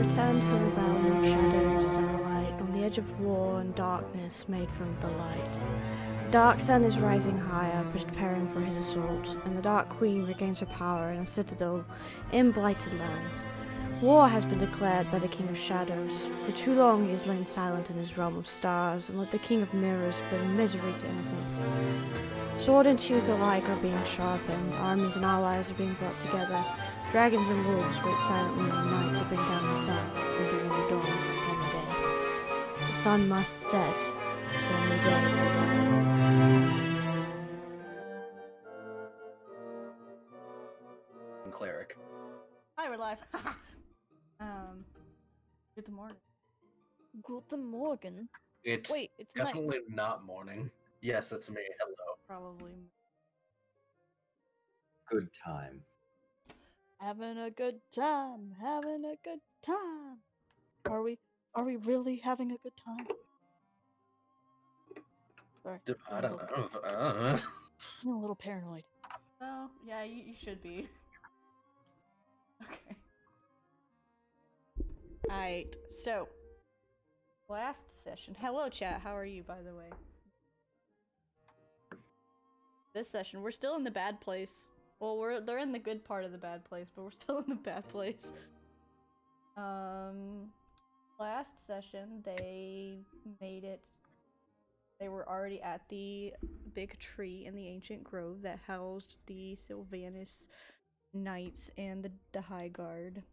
returned to the realm of shadow and starlight, on the edge of war and darkness made from the light. The dark sun is rising higher, preparing for his assault, and the Dark Queen regains her power in a citadel in blighted lands. War has been declared by the King of Shadows. For too long he has lain silent in his realm of stars, and let the King of Mirrors bring misery to innocence. Sword and shield alike are being sharpened, armies and allies are being brought together. Dragons and wolves wait silently in the night to bring down the sun and bring the dawn upon the day. The sun must set, so a new day will rise. Cleric. Hi, we're live. Good morning. Guten Morgen. It's Wait, it's night. definitely not morning. Yes, it's me. Hello. Probably. Good time. Having a good time. Having a good time. Are we really having a good time? Sorry. I don't know. I'm a little paranoid. Oh, yeah, you should be. Okay. Alright, so last session. Hello, chat. How are you, by the way? This session, we're still in the bad place. Well, they're in the good part of the bad place, but we're still in the bad place. Last session, they made it. They were already at the big tree in the ancient grove that housed the Sylvanus Knights and the High Guard.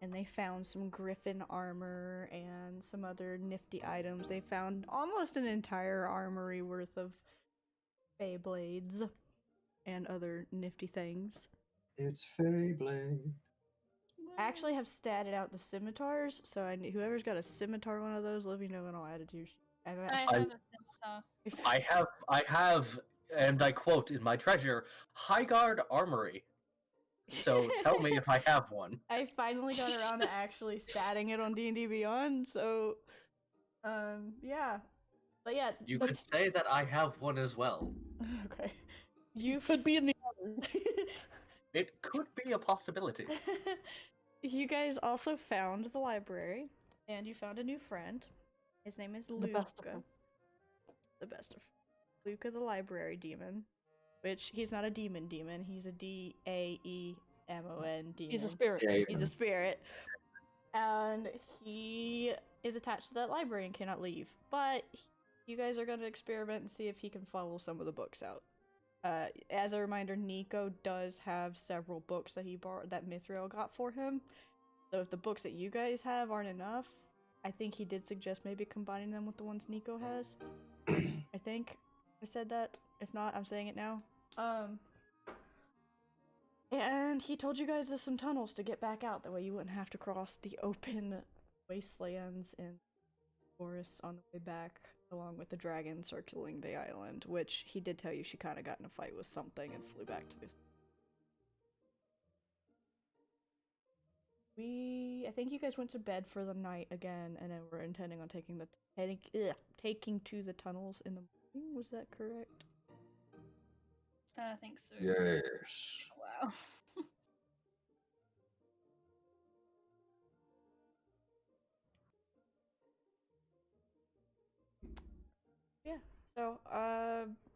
And they found some griffin armor and some other nifty items. They found almost an entire armory worth of Fey blades and other nifty things. It's Feyblade. I actually have statted out the scimitars, so whoever's got a scimitar one of those, let me know and I'll add it to your I have a scimitar. I have, and I quote in my treasure, Highguard Armory. So tell me if I have one. I finally got around to actually statting it on D&D Beyond, so yeah. But yeah, You could say that I have one as well. okay. You could be in the other. It could be a possibility. You guys also found the library, and you found a new friend. His name is Luca. The best of them. The best of Luca the library demon. Which, he's not a demon, he's a Daemon demon. He's a spirit. He's a spirit. And he is attached to that library and cannot leave. But you guys are going to experiment and see if he can follow some of the books out. As a reminder, Nico does have several books that he borrowed that Mithril got for him. So if the books that you guys have aren't enough, I think he did suggest maybe combining them with the ones Nico has. I think I said that. If not, I'm saying it now. And he told you guys there's some tunnels to get back out. That way you wouldn't have to cross the open wastelands and forests on the way back, along with the dragon circling the island, which he did tell you she kind of got in a fight with something and flew back to this. I think you guys went to bed for the night again, and then we're intending on taking to the tunnels in the morning. Was that correct? I think so. Yes. Wow. Yeah. So,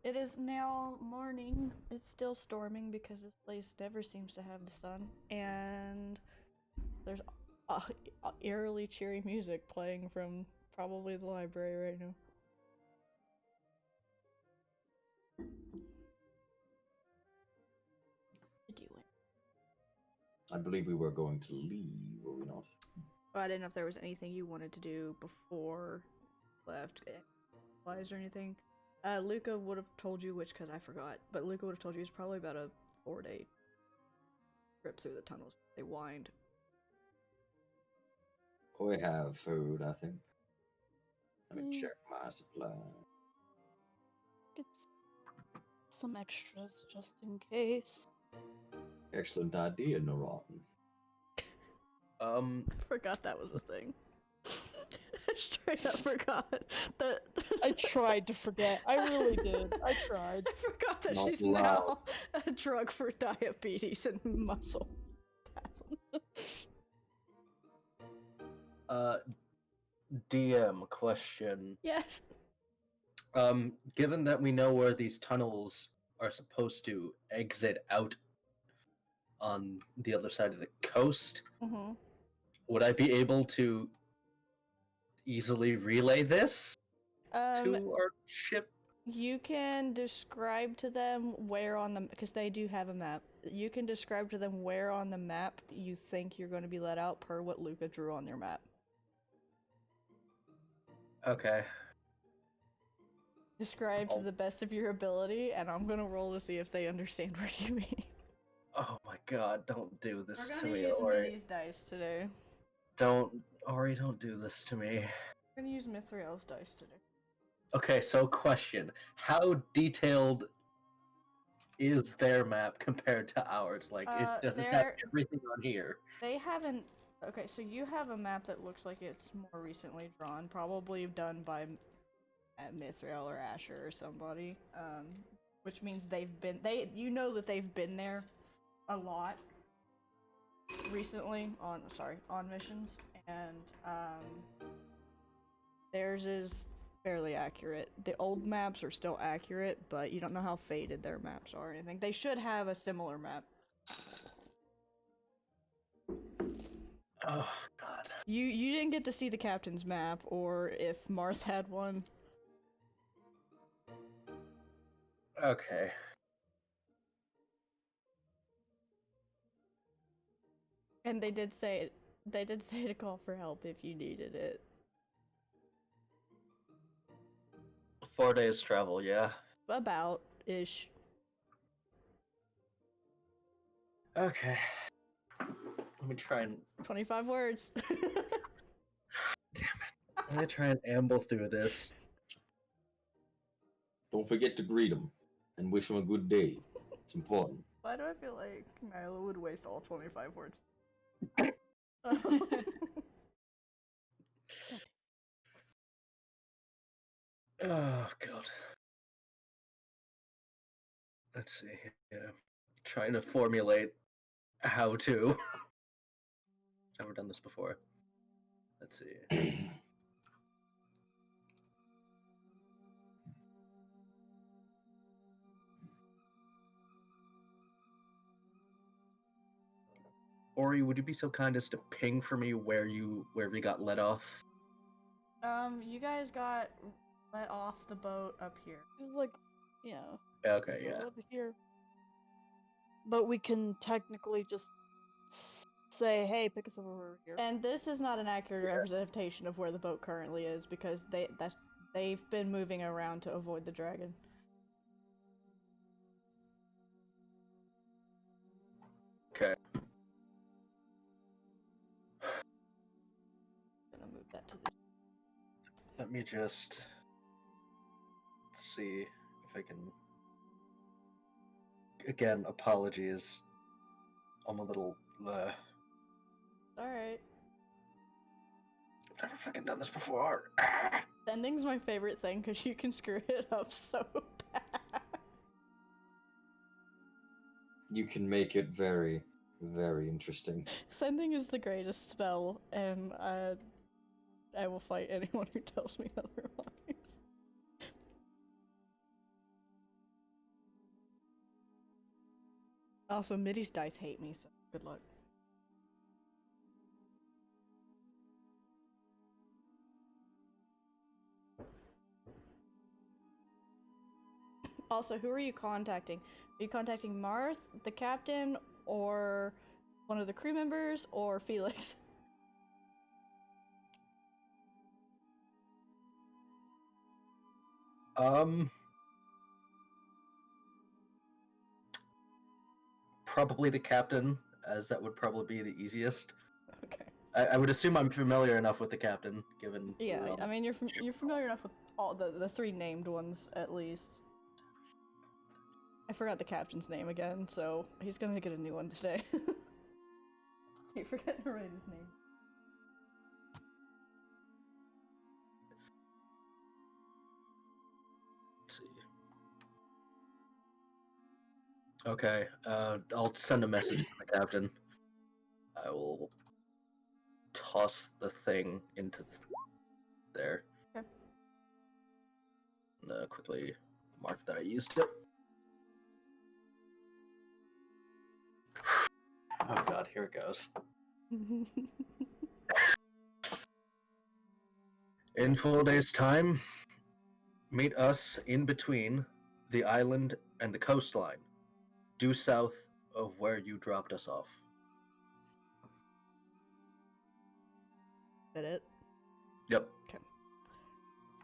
it is now morning. It's still storming because this place never seems to have the sun, and there's eerily cheery music playing from probably the library right now. I believe we were going to leave, were we not? Well, I didn't know if there was anything you wanted to do before left, supplies or anything. Luca would have told you which, because I forgot, but Luca would have told you it's probably about a 4-day trip through the tunnels. They wind. We have food, I think. Let me check my supply. Get some extras just in case. Excellent idea, Narotten. I forgot that was a thing. I straight up forgot that. I tried to forget. I really did. I tried. I forgot that Not she's loud. now a drug for diabetes and muscle. Uh, DM question. Yes. Given that we know where these tunnels are supposed to exit out on the other side of the coast, Mm-hmm. would I be able to easily relay this to our ship? You can describe to them where on the, because they do have a map. You can describe to them where on the map you think you're going to be let out per what Luca drew on their map. Okay. Describe to the best of your ability, and I'm gonna roll to see if they understand what you mean. Oh my god, don't do this We're to gonna me, use Ori. Mitty's dice today. Ori, don't do this to me. We're gonna use Mithriel's dice today. Okay, so question. How detailed is their map compared to ours? Like, does it have everything on here? They haven't. Okay, so you have a map that looks like it's more recently drawn, probably done by Mithriel or Asher or somebody. Which means you know that they've been there a lot recently on missions, and theirs is fairly accurate. The old maps are still accurate, but you don't know how faded their maps are or anything. They should have a similar map. Oh god. You didn't get to see the captain's map, or if Marth had one. Okay. And they did say to call for help if you needed it. 4 days travel, yeah. About-ish. Okay. Let me try and 25 words. damn it. Let me try and amble through this. Don't forget to greet them and wish them a good day. It's important. Why do I feel like Nyla would waste all 25 words? Oh god. Let's see. Yeah. Trying to formulate how to. Never done this before. Let's see. Ori, would you be so kind as to ping for me where we got let off? You guys got let off the boat up here. It was like, yeah. Okay, So yeah. over here. But we can technically just say, hey, pick us up over here. And this is not an accurate representation of where the boat currently is, because they've been moving around to avoid the dragon. Okay. Gonna move that to the. Let me just see if I can. Again, apologies. I'm a little. Alright. I've never fucking done this before. Sending's my favorite thing because you can screw it up so bad. You can make it very, very interesting. Sending is the greatest spell, and I will fight anyone who tells me otherwise. Also, Mitty's dice hate me, so good luck. Also, who are you contacting? Are you contacting Marth, the captain, or one of the crew members, or Felix? Probably the captain, as that would probably be the easiest. Okay. I would assume I'm familiar enough with the captain, given. Yeah, I mean, you're familiar enough with all the three named ones, at least. I forgot the captain's name again, so he's gonna get a new one today. Keep forgetting to write his name. Let's see. Okay, I'll send a message to the captain. I will toss the thing into there. Okay. And, quickly mark that I used it. Oh god, here it goes. In 4 days' time, meet us in between the island and the coastline, due south of where you dropped us off. That it? Yep.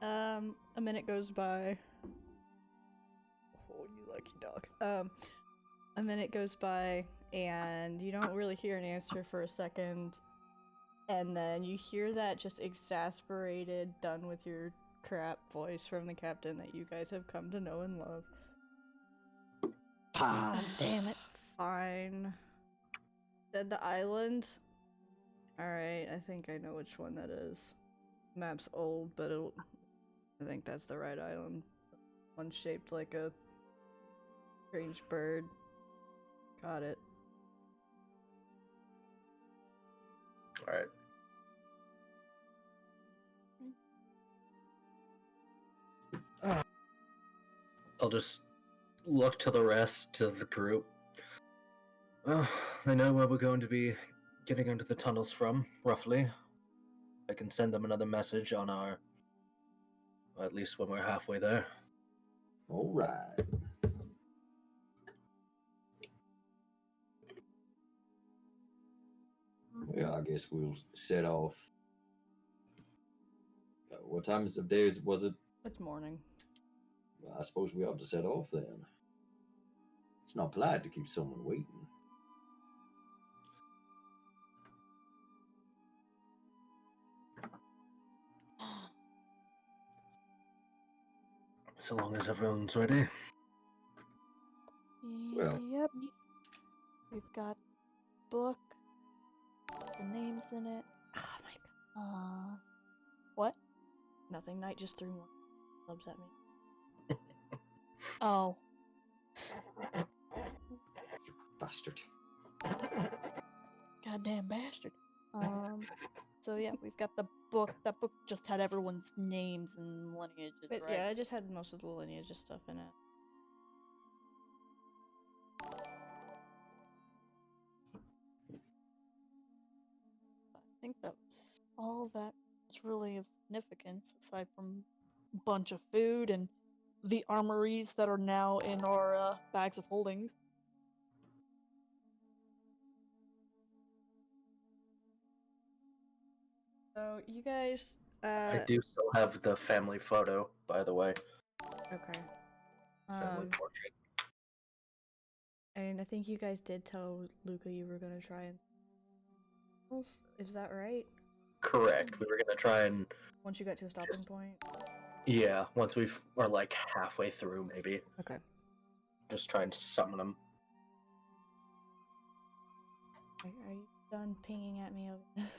A minute goes by. Oh, you lucky dog. A minute goes by, and you don't really hear an answer for a second, and then you hear that just exasperated, done with your crap voice from the captain that you guys have come to know and love. Ah, damn it. Fine. Said the island? Alright, I think I know which one that is. Map's old, but I think that's the right island. One shaped like a strange bird. Got it. Alright. I'll just look to the rest of the group. Well, I know where we're going to be getting into the tunnels from, roughly. I can send them another message on our... at least when we're halfway there. All right. Yeah, I guess we'll set off. What time of day was it? It's morning. Well, I suppose we ought to set off then. It's not polite to keep someone waiting. So long as everyone's ready. Well. Yep. We've got book, the names in it. Oh my god. What? Nothing. Knight just threw more clubs at me. Oh. Bastard. Goddamn bastard. So yeah, we've got the book. That book just had everyone's names and lineages, But right? yeah, I just had most of the lineage stuff in it. I think that was all that was really of significance, aside from a bunch of food and the armories that are now in our bags of holdings. So you guys, I do still have the family photo, by the way. okay. Family portrait. And I think you guys did tell Luca you were gonna try and. Is that right? Correct. We were gonna try and... Once you got to a stopping point. yeah, once we are like halfway through, maybe. Okay. Just try and summon them. Are you done pinging at me over this?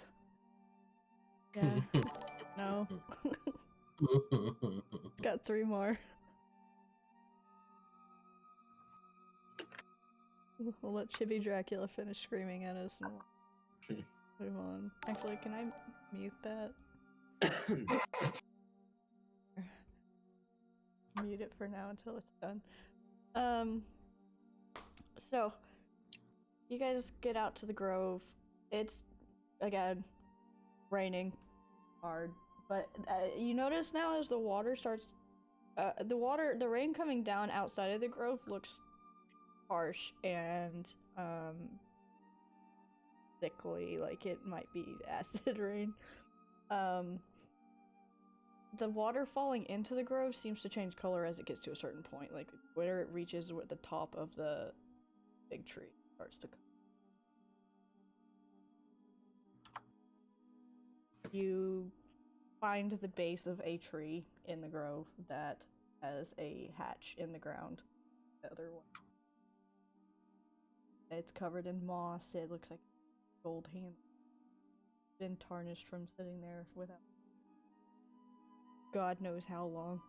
Yeah. No. Got 3 more. We'll let Chibi Dracula finish screaming at us and we'll move on. Actually, can I mute that? Mute it for now until it's done. So you guys get out to the grove. It's again raining hard, but you notice now as the water starts, the rain coming down outside of the grove looks harsh and thickly, like it might be acid rain. The water falling into the grove seems to change color as it gets to a certain point, like where it reaches at the top of the big tree starts to. You find the base of a tree in the grove that has a hatch in the ground. The other one. It's covered in moss. It looks like gold hand. Been tarnished from sitting there without God knows how long.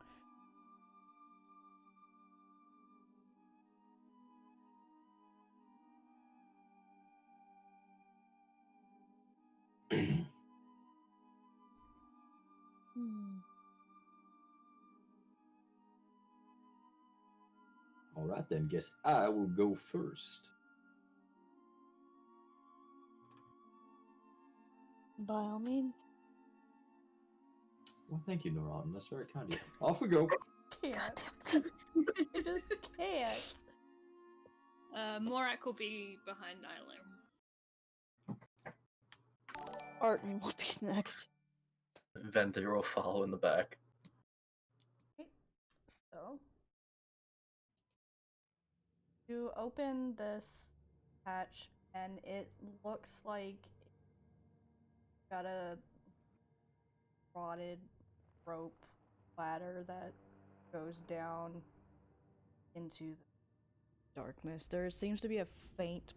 All right, then. Guess I will go first. By all means. Well, thank you, Noran. That's very kind of you. Off we go. Can't. I just can't. Morak will be behind Nylo. Arton will be next. Venthyr will follow in the back. So, you open this hatch, and it looks like got a rotted rope ladder that goes down into the darkness. There seems to be a faint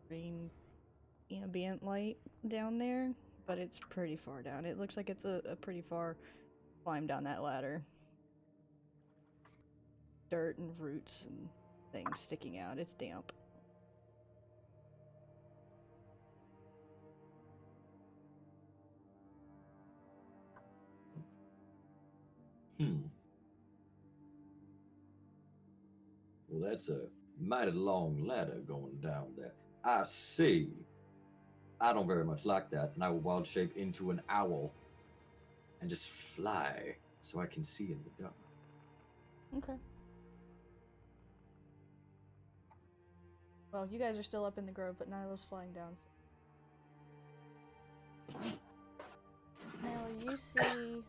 green ambient light down there, but it's pretty far down. It looks like it's a pretty far climb down that ladder. Dirt and roots and things sticking out. It's damp. Well, that's a mighty long ladder going down there. I see. I don't very much like that, and I will wild shape into an owl and just fly so I can see in the dark. Okay. Well, you guys are still up in the grove, but Nyla's flying down. Nyla, you see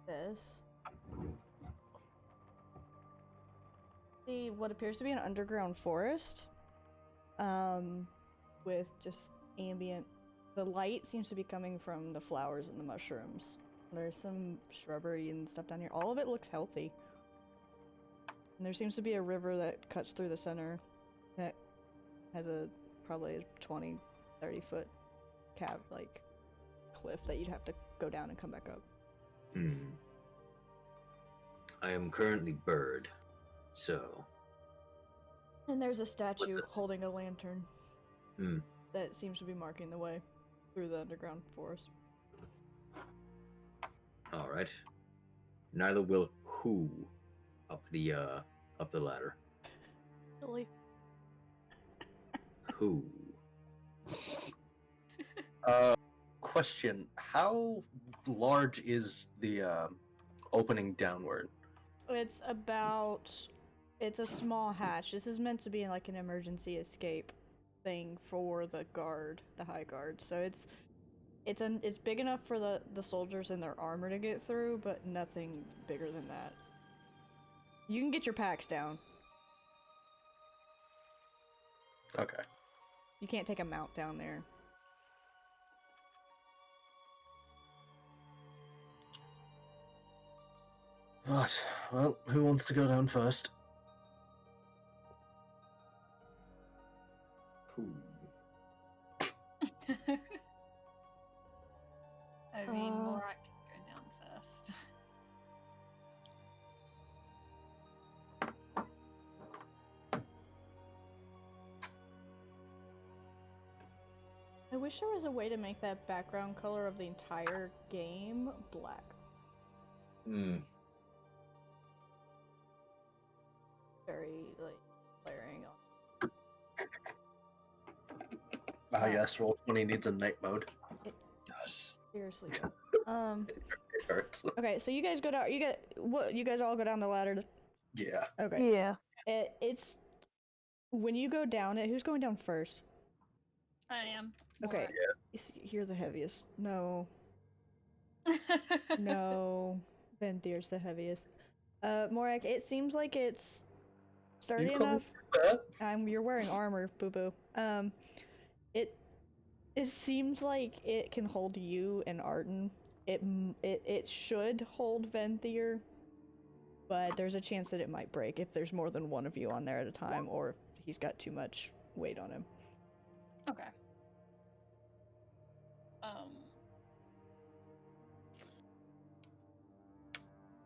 this. See what appears to be an underground forest. With just ambient. The light seems to be coming from the flowers and the mushrooms. There's some shrubbery and stuff down here. All of it looks healthy. And there seems to be a river that cuts through the center that has probably a 20, 30 foot cliff that you'd have to go down and come back up. I am currently bird, so. And there's a statue holding a lantern Hmm. that seems to be marking the way through the underground forest. All right. Nyla will whoo up the ladder. Really? Whoo. Question: how large is the opening downward? It's a small hatch. This is meant to be like an emergency escape thing for the high guard. So it's big enough for the soldiers in their armor to get through, but nothing bigger than that. You can get your packs down. Okay. You can't take a mount down there. Right. Well, who wants to go down first? Cool. I mean, Morak can go down first. I wish there was a way to make that background color of the entire game black. Very, glaring on. Yes, Roll20 needs a night mode. Yes. Seriously. It hurts. Okay, so you guys go down. You guys all go down the ladder. Yeah. Okay. Yeah. It's when you go down it. Who's going down first? I am. Okay. You're the heaviest. No. No. Venthyr's the heaviest. Morak, it seems like it's sturdy enough. You're wearing armor, boo boo. It seems like it can hold you and Arden. It should hold Venthyr, but there's a chance that it might break if there's more than one of you on there at a time, or if he's got too much weight on him. Okay.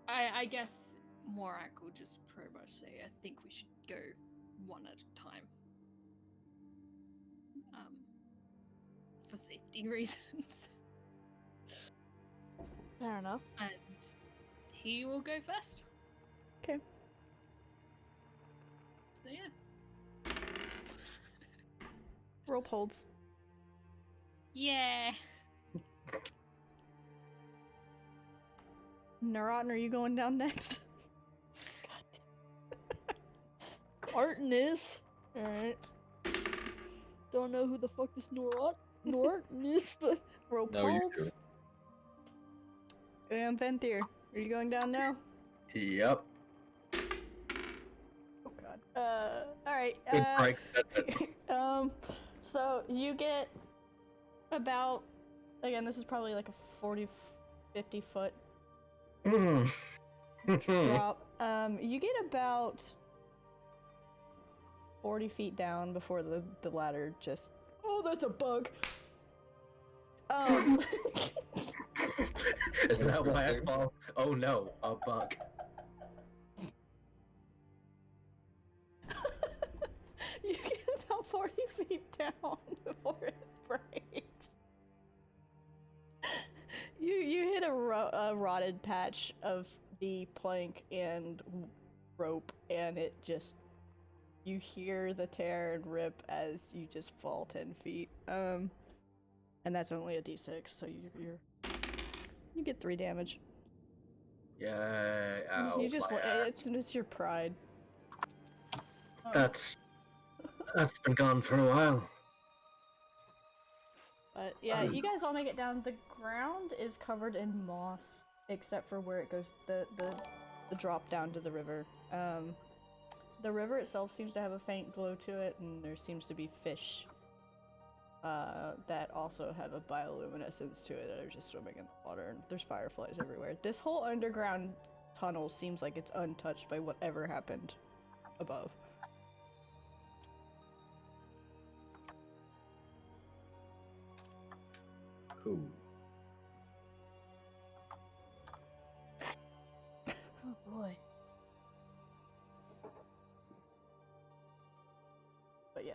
I guess Morak will just pretty much say, I think we should go one at a time. For safety reasons. Fair enough. And he will go first. Okay. So yeah. Rope holds. Yeah. Neurotin, are you going down next? Arton is. Alright. Don't know who the fuck this Norton is, but Rope No, you holds. do. And Venthyr, are you going down now? Yep. Oh god. Alright. It breaks So you get about, again, this is probably like a 40, 50 foot drop. You get about 40 feet down before the ladder just, oh, that's a bug. Is that why I fall? Oh no, a bug. You get about 40 feet down before it breaks. You hit a rotted patch of the plank and rope, and it just, you hear the tear and rip as you just fall 10 feet. And that's only a d6, so you get 3 damage. Yeah, ow, You just my ass. it's your pride. That's been gone for a while. But yeah, you guys all make it down. The ground is covered in moss, except for where it goes, the drop down to the river. The river itself seems to have a faint glow to it, and there seems to be fish that also have a bioluminescence to it that are just swimming in the water, and there's fireflies everywhere. This whole underground tunnel seems like it's untouched by whatever happened above. Cool. oh boy. But yeah.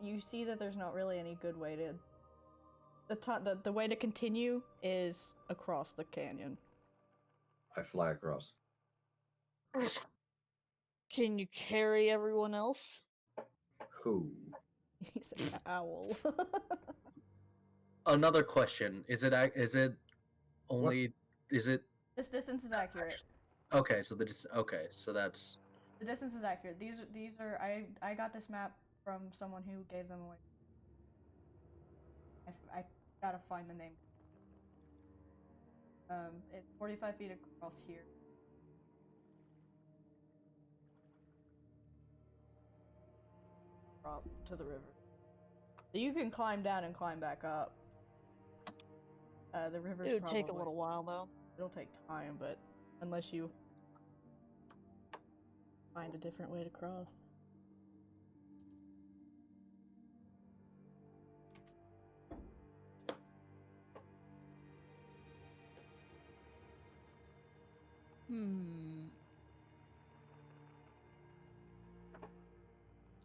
You see that there's not really any good way to the way to continue is across the canyon. I fly across. Can you carry everyone else? Who? He's an owl. Another question: Is it only? Is it This distance is accurate. okay? So that's The distance is accurate. These are I got this map from someone who gave them away. I gotta find the name. It's 45 feet across here. Drop to the river. You can climb down and climb back up. The river's It would probably, take a little while though. It'll take time, but unless you find a different way to cross.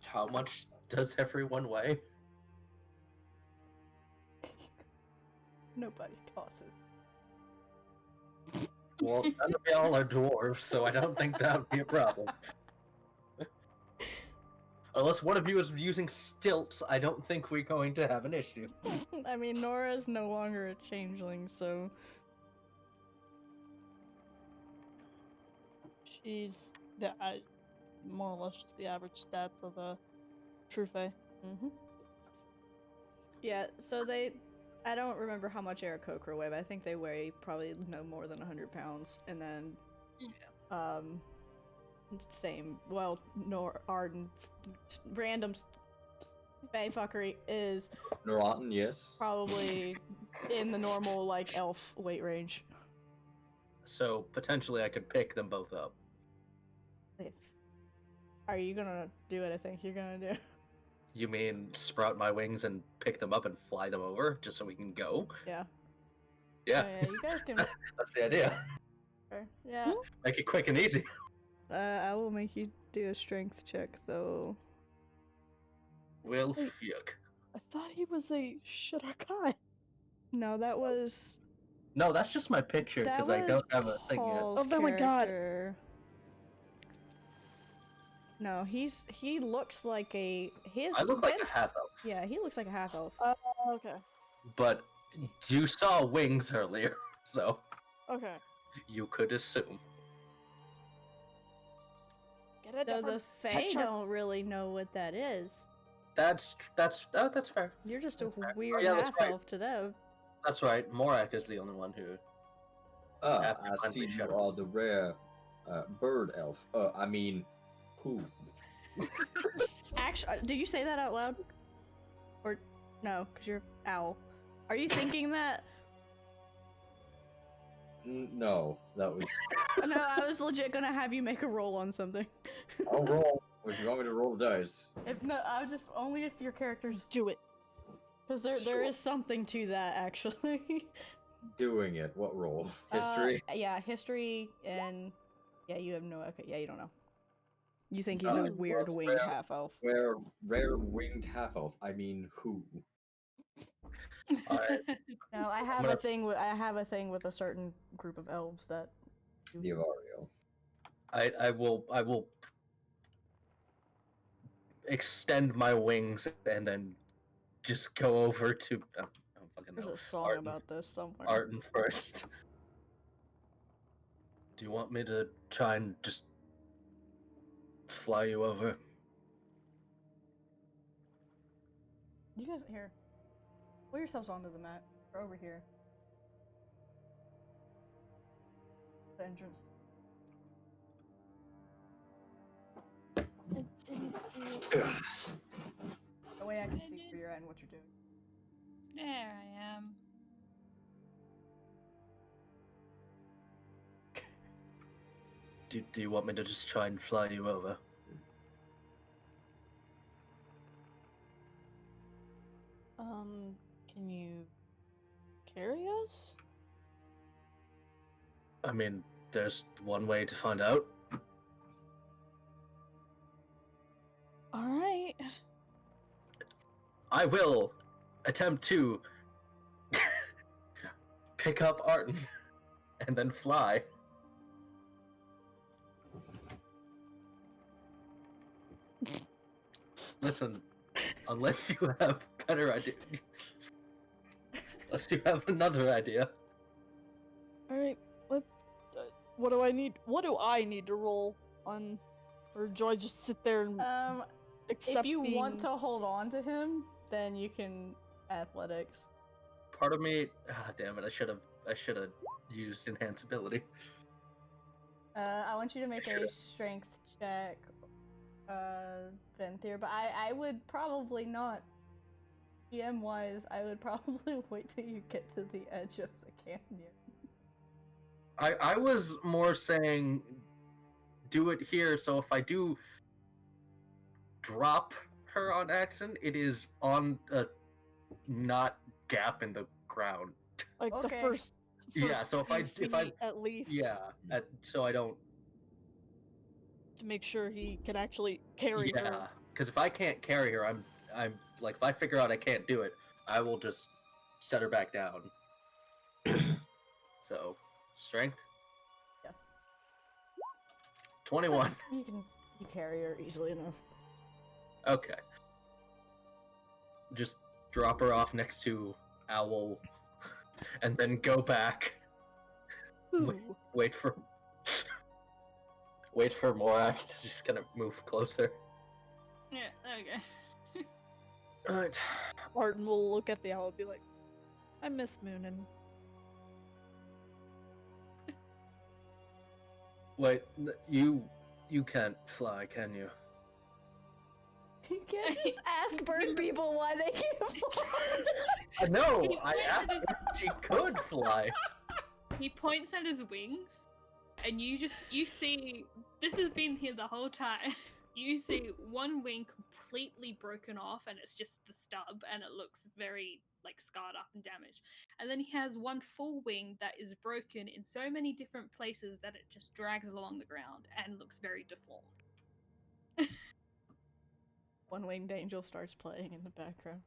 how much does everyone weigh? Nobody tosses. Well, none of y'all are dwarves, so I don't think that would be a problem. Unless one of you is using stilts, I don't think we're going to have an issue. I mean, Nora's no longer a changeling, so She's more or less just the average stats of a true fae. yeah. So I don't remember how much Aarakocra weigh, but I think they weigh probably no more than 100 pounds. And then, same. Well, Arden, random fae fuckery is Neurotin, yes. probably in the normal like elf weight range. So potentially I could pick them both up. Are you gonna do what I think you're gonna do? You mean sprout my wings and pick them up and fly them over, just so we can go? Yeah. Yeah, Oh, yeah, you guys can. that's the idea. Yeah. Make it quick and easy. I will make you do a strength check, though. Well, fuck. I thought he was a Shurakai. No, that was No, that's just my picture that because was I don't have a thing yet. Paul's Oh my God. character. No, he looks like his. I look like Ben- a half elf, Yeah, he looks like a half elf. Okay. but you saw wings earlier, so Okay. you could assume. Get a So the different Fae picture. don't really know what that is. That's fair. You're just a That's fair. Oh, weird yeah, that's half right. elf to them. That's right. Morak is the only one who. I Absentmindedly see you shut are the rare bird elf. I mean, who? Actually, did you say that out loud? Or no? Because you're owl. Are you thinking that? No, that was. No, I was legit gonna have you make a roll on something. I'll roll. If you want me to roll the dice. If no, I was just only if your character's Do it. because there is something to that actually. Doing it. What roll? History? Yeah, history and yeah, you have no. Okay, yeah, you don't know. You think he's a Oh, weird well, winged half elf. Rare winged half elf. I mean, who? Alright. No, I have gonna- a thing with a certain group of elves that. Diavario. I will extend my wings and then just go over to. I don't fucking There's know. a song Arden. about this somewhere. Arden first. Do you want me to try and just fly you over? You guys here. Pull yourselves onto the mat. Or over here. The entrance. The way I can see where you're at and what you're doing. There I am. Do you want me to just try and fly you over? Can you carry us? I mean, there's one way to find out. Alright. I will attempt to pick up Arden and then fly. Listen, unless you have better idea, unless you have another idea. Alright, let's. What do I need? What do I need to roll on? Or do I just sit there and accept If you want being- to hold on to him, then you can athletics. Part of me, damn it, I should have used enhance ability. I want you to make a Should've. strength check, Venthyr, but I would probably not. GM wise, I would probably wait till you get to the edge of the canyon. I was more saying do it here, so if I do drop her on accident, it is on a not gap in the ground. like the Okay. first Yeah, so if I- few if I- feet at least So I don't. to make sure he can actually carry Yeah, her. because if I can't carry her, I'm like if I figure out I can't do it, I will just set her back down. So strength. Yeah. 21. You carry her easily enough. Okay. Just drop her off next to Owl, and then go back. Ooh. Wait for Morak to just kind of move closer. Yeah, okay. Alright. Martin will look at the owl and be like, I miss Moonin. Wait, you can't fly, can you? You can't just ask bird people why they can't fly. No, He I asked pointed if she could fly. He points at his wings, and you see, this has been here the whole time. You see one wing completely broken off, and it's just the stub, and it looks very like scarred up and damaged. And then he has one full wing that is broken in so many different places that it just drags along the ground and looks very deformed. One winged angel starts playing in the background.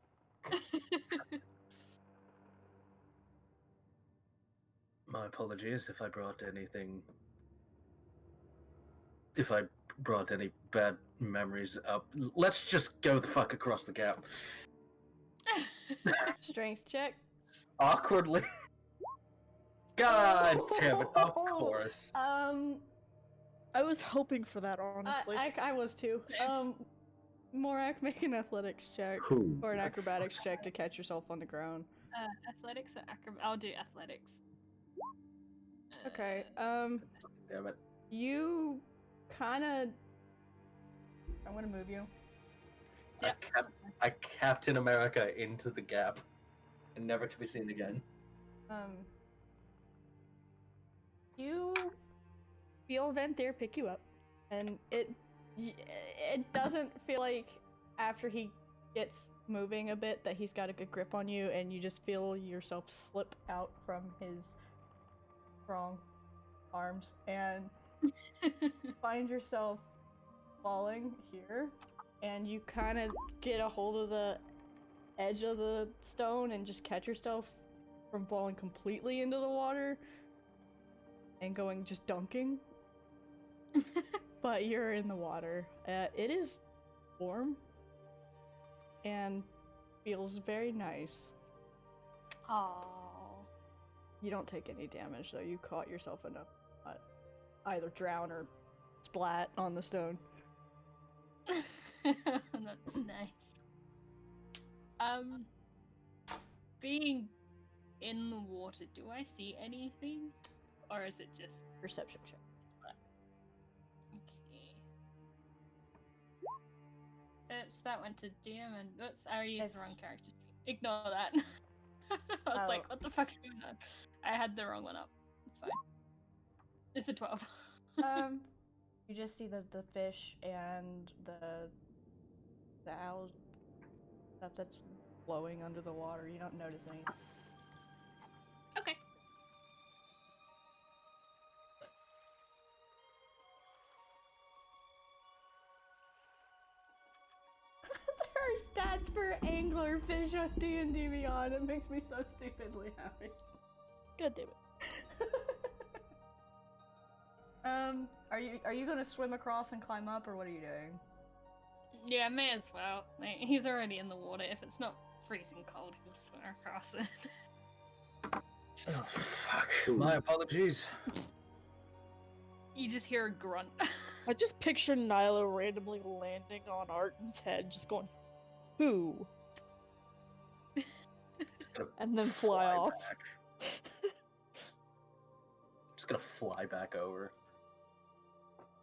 My apologies if I brought anything. If I brought any bad memories up. Let's just go the fuck across the gap. Strength check. Awkwardly. God damn it, of course. I was hoping for that, honestly. I was too. Morak, make an athletics check Cool. or an acrobatics check to catch yourself on the ground. Athletics or I'll do athletics. Okay. Damn it. You kind of. I'm gonna move you. Yeah. I Captain America into the gap, and never to be seen again. You feel Ventir pick you up, and it doesn't feel like after he gets moving a bit that he's got a good grip on you, and you just feel yourself slip out from his strong arms and find yourself falling here, and you kind of get a hold of the edge of the stone and just catch yourself from falling completely into the water and going just dunking. But you're in the water. It is warm and feels very nice. Aww. You don't take any damage though. You caught yourself in a either drown or splat on the stone. That's nice. Being in the water, do I see anything? Or is it just Perception check. okay? Oops, that went to DM and oops, I used Yes. the wrong character. Ignore that. I was like, what the fuck's going on? I had the wrong one up. It's fine. It's a 12. You just see the fish and the owl stuff that's flowing under the water. You don't notice anything. Okay. There are stats for anglerfish on D&D Beyond. It makes me so stupidly happy. God damn it. Are you gonna swim across and climb up, or what are you doing? Yeah, may as well. Like, he's already in the water. If it's not freezing cold, he'll swim across it. Oh, fuck. My apologies. You just hear a grunt. I just picture Nyla randomly landing on Arden's head, just going, who? And then fly off. Back. Just gonna fly back over.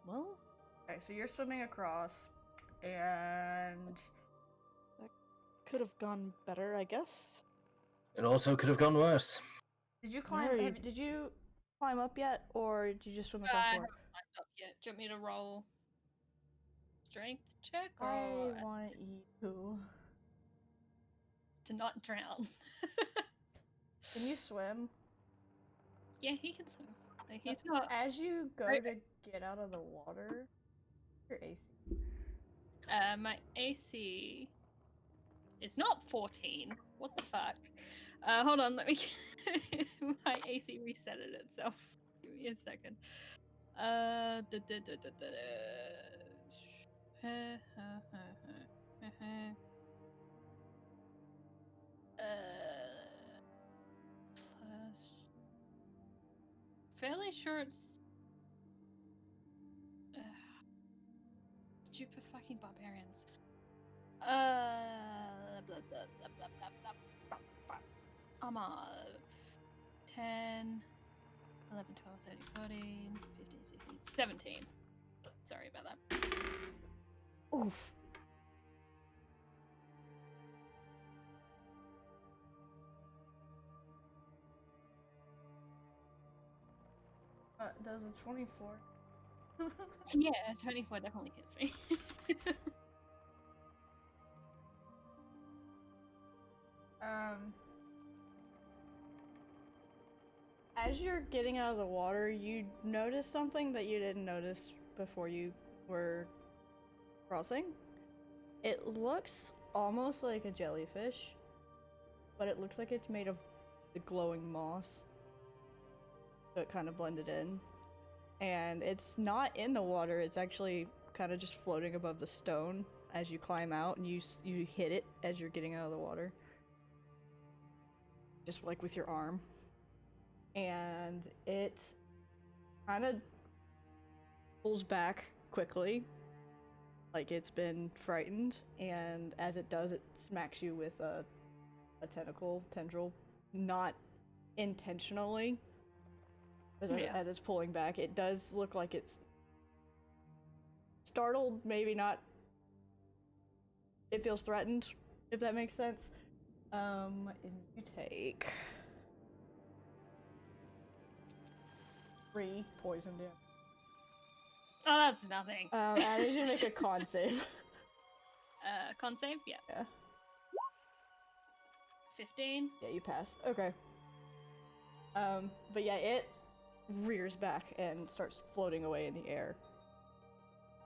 Well, Okay, so you're swimming across, and could have gone better, I guess. It also could have gone worse. did you climb? Very- Did you climb up yet, or did you just swim I across the haven't water? climbed up yet. Do you want me to roll strength check or I want you. to not drown? Can you swim? Yeah, he can swim. Like, he's not. As you go Right. to get out of the water, your AC. My AC is not 14. What the fuck? Hold on, let me. My AC reset it itself. Give me a second. Plus. Fairly sure it's. Stupid fucking barbarians. Blah, blah, blah, blah, blah, blah, blah, blah. I'm 10, 11, 12, 13, 14, 15, 16, 17. Sorry about that. Oof. Does a 24? Yeah, 24 definitely hits me. As you're getting out of the water, you notice something that you didn't notice before you were crossing. It looks almost like a jellyfish, but it looks like it's made of the glowing moss. So it kind of blended in. And it's not in the water, it's actually kind of just floating above the stone as you climb out, and you hit it as you're getting out of the water. Just like with your arm. And it kind of pulls back quickly, like it's been frightened, and as it does, it smacks you with a tendril, not intentionally. As it's pulling back, it does look like it's startled, maybe not. It feels threatened, if that makes sense. And you take 3 poison damage. Oh, that's nothing. I need you to make a con save. Con save? Yeah. Yeah. 15. Yeah, you pass. Okay. But yeah, it rears back and starts floating away in the air.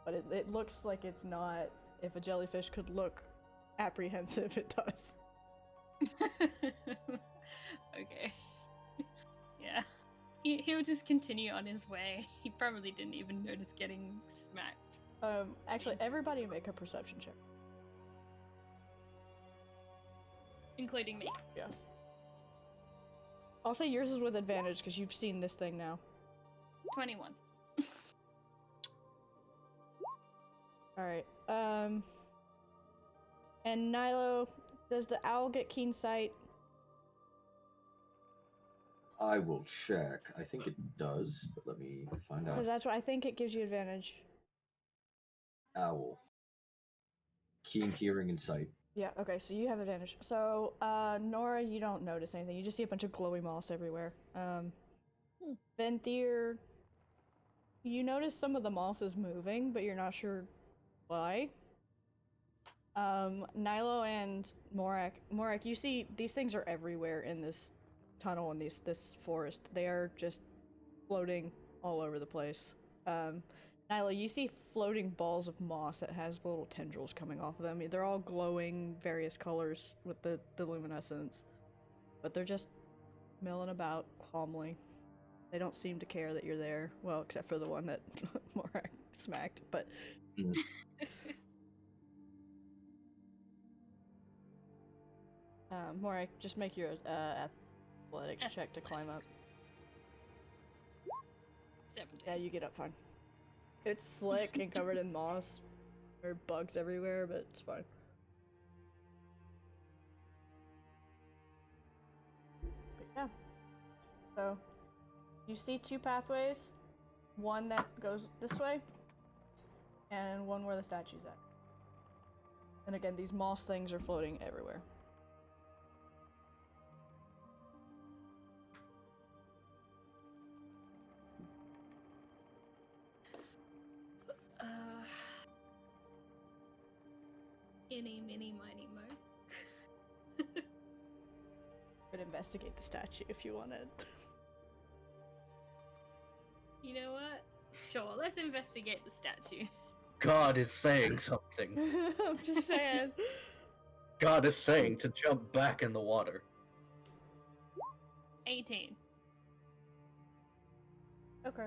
But it looks like it's not. If a jellyfish could look apprehensive, it does. Okay. Yeah. He'll just continue on his way. He probably didn't even notice getting smacked. Actually, everybody make a perception check. Including me. Yeah. I'll say yours is with advantage because you've seen this thing now. 21. Alright, and Nilo, does the owl get keen sight? I will check. I think it does, but let me find Because out. that's what I think it gives you advantage. Owl. Keen hearing and sight. Yeah, okay, so you have advantage. So, Nora, you don't notice anything. You just see a bunch of glowy moss everywhere. Venthyr, you notice some of the moss is moving, but you're not sure why. Nilo and Morak, you see these things are everywhere in this tunnel and this forest. They are just floating all over the place. Nilo, you see floating balls of moss that has little tendrils coming off of them. They're all glowing various colors with the luminescence, but they're just milling about calmly. They don't seem to care that you're there. Well, except for the one that Morak smacked, but... Morak, just make your athletics check to climb up. 17. Yeah, you get up fine. It's slick and covered in moss. There are bugs everywhere, but it's fine. But yeah. So, you see 2 pathways. One that goes this way, and one where the statue's at. And again, these moss things are floating everywhere. Eeny, miny, miny, mo. Could investigate the statue if you wanted. You know what? Sure, let's investigate the statue. God is saying something. I'm just saying. God is saying to jump back in the water. 18. Okay.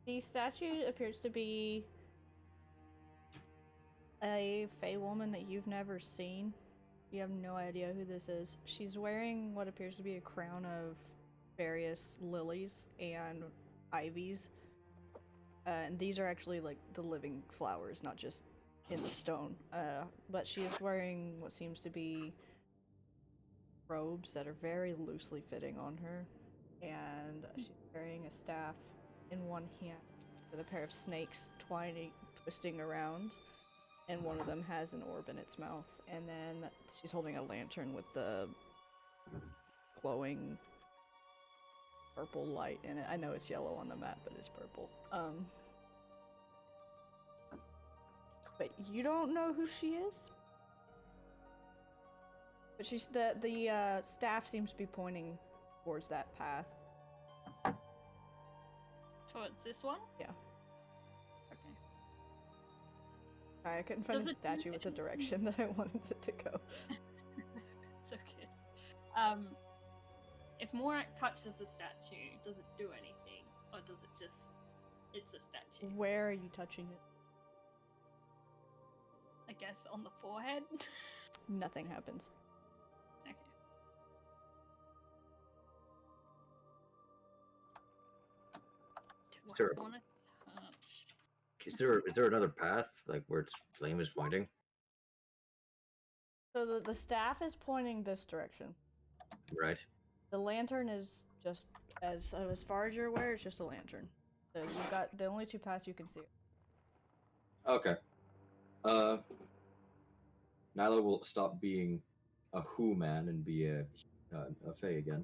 The statue appears to be a Fey woman that you've never seen. You have no idea who this is. She's wearing what appears to be a crown of various lilies and ivies. And these are actually like the living flowers, not just in the stone. But she is wearing what seems to be robes that are very loosely fitting on her. And she's carrying a staff in one hand with a pair of snakes twisting around. And one of them has an orb in its mouth. And then she's holding a lantern with the glowing purple light in it. I know it's yellow on the map, but it's purple. But you don't know who she is? But she's the staff seems to be pointing towards that path. Towards this one? Yeah. Okay. Sorry, I couldn't find Does a it- statue with the direction that I wanted it to go. If Morak touches the statue, does it do anything, or does it just? It's a statue. Where are you touching it? I guess on the forehead. Nothing happens. Okay. Do Sure. I want to touch? Is there another path like where its flame is pointing? So the staff is pointing this direction. Right. The lantern is just as far as you're aware, it's just a lantern. So you've got the only two paths you can see. Okay. Nyla will stop being a who man and be a fae again.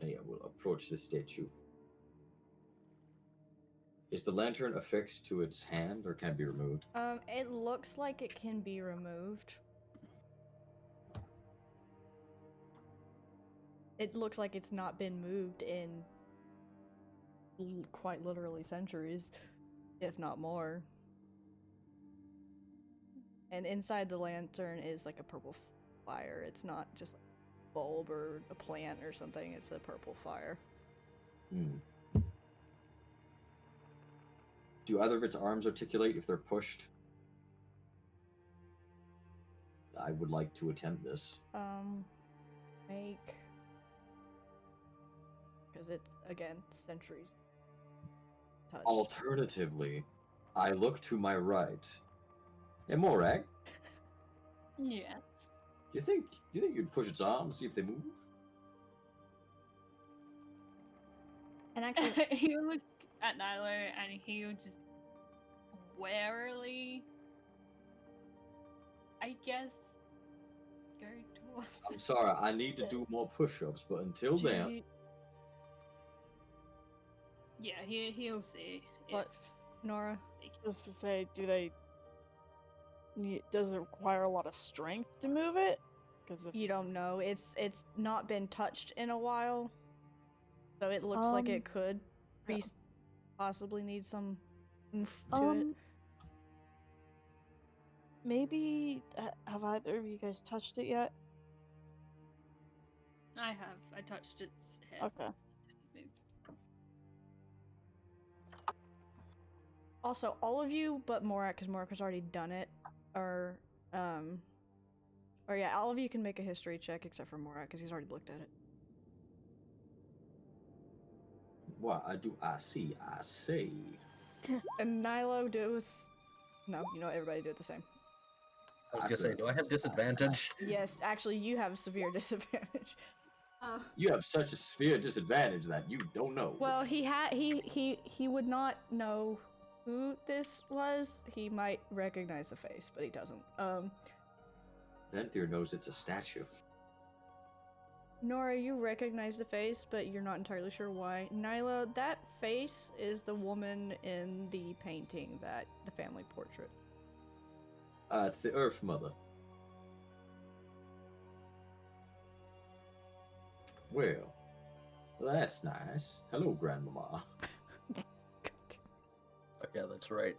And yeah, we'll approach the statue. Is the lantern affixed to its hand, or can it be removed? It looks like it can be removed. It looks like it's not been moved in quite literally centuries, if not more. And inside the lantern is like a purple fire. It's not just like a bulb or a plant or something. It's a purple fire. Hmm. Do either of its arms articulate if they're pushed? I would like to attempt this. Make... Because it's, again, centuries. Touched. Alternatively, I look to my right. Hey, Morag, Yes. do you think you'd push its arms, see if they move? And actually, He'll look at Nilo and he'll just warily, I guess, go towards. I'm sorry, I need to do more push-ups, but until Do then, you- Yeah, he'll see. What? Nora? Just to say, does it require a lot of strength to move it? Because You don't know. It's not been touched in a while, so it looks like it could be yeah. possibly need some oomph to it. Maybe have either of you guys touched it yet? I have. I touched its head. Okay. It didn't move. Also, all of you but Morak, because Morak has already done it, are or yeah, all of you can make a history check except for Morak because he's already looked at it. what I see. And Nilo, do it with... No, you know, everybody do it the same. I was gonna say, do I have disadvantage? Yes, actually, you have a severe disadvantage. You have such a severe disadvantage that you don't know. Well, he would not know who this was. He might recognize the face, but he doesn't. Venthyr knows it's a statue. Nora, you recognize the face, but you're not entirely sure why. Nyla, that face is the woman in the painting, that the family portrait. It's the Earth Mother. Well, that's nice. Hello, Grandmama. Oh, yeah, that's right.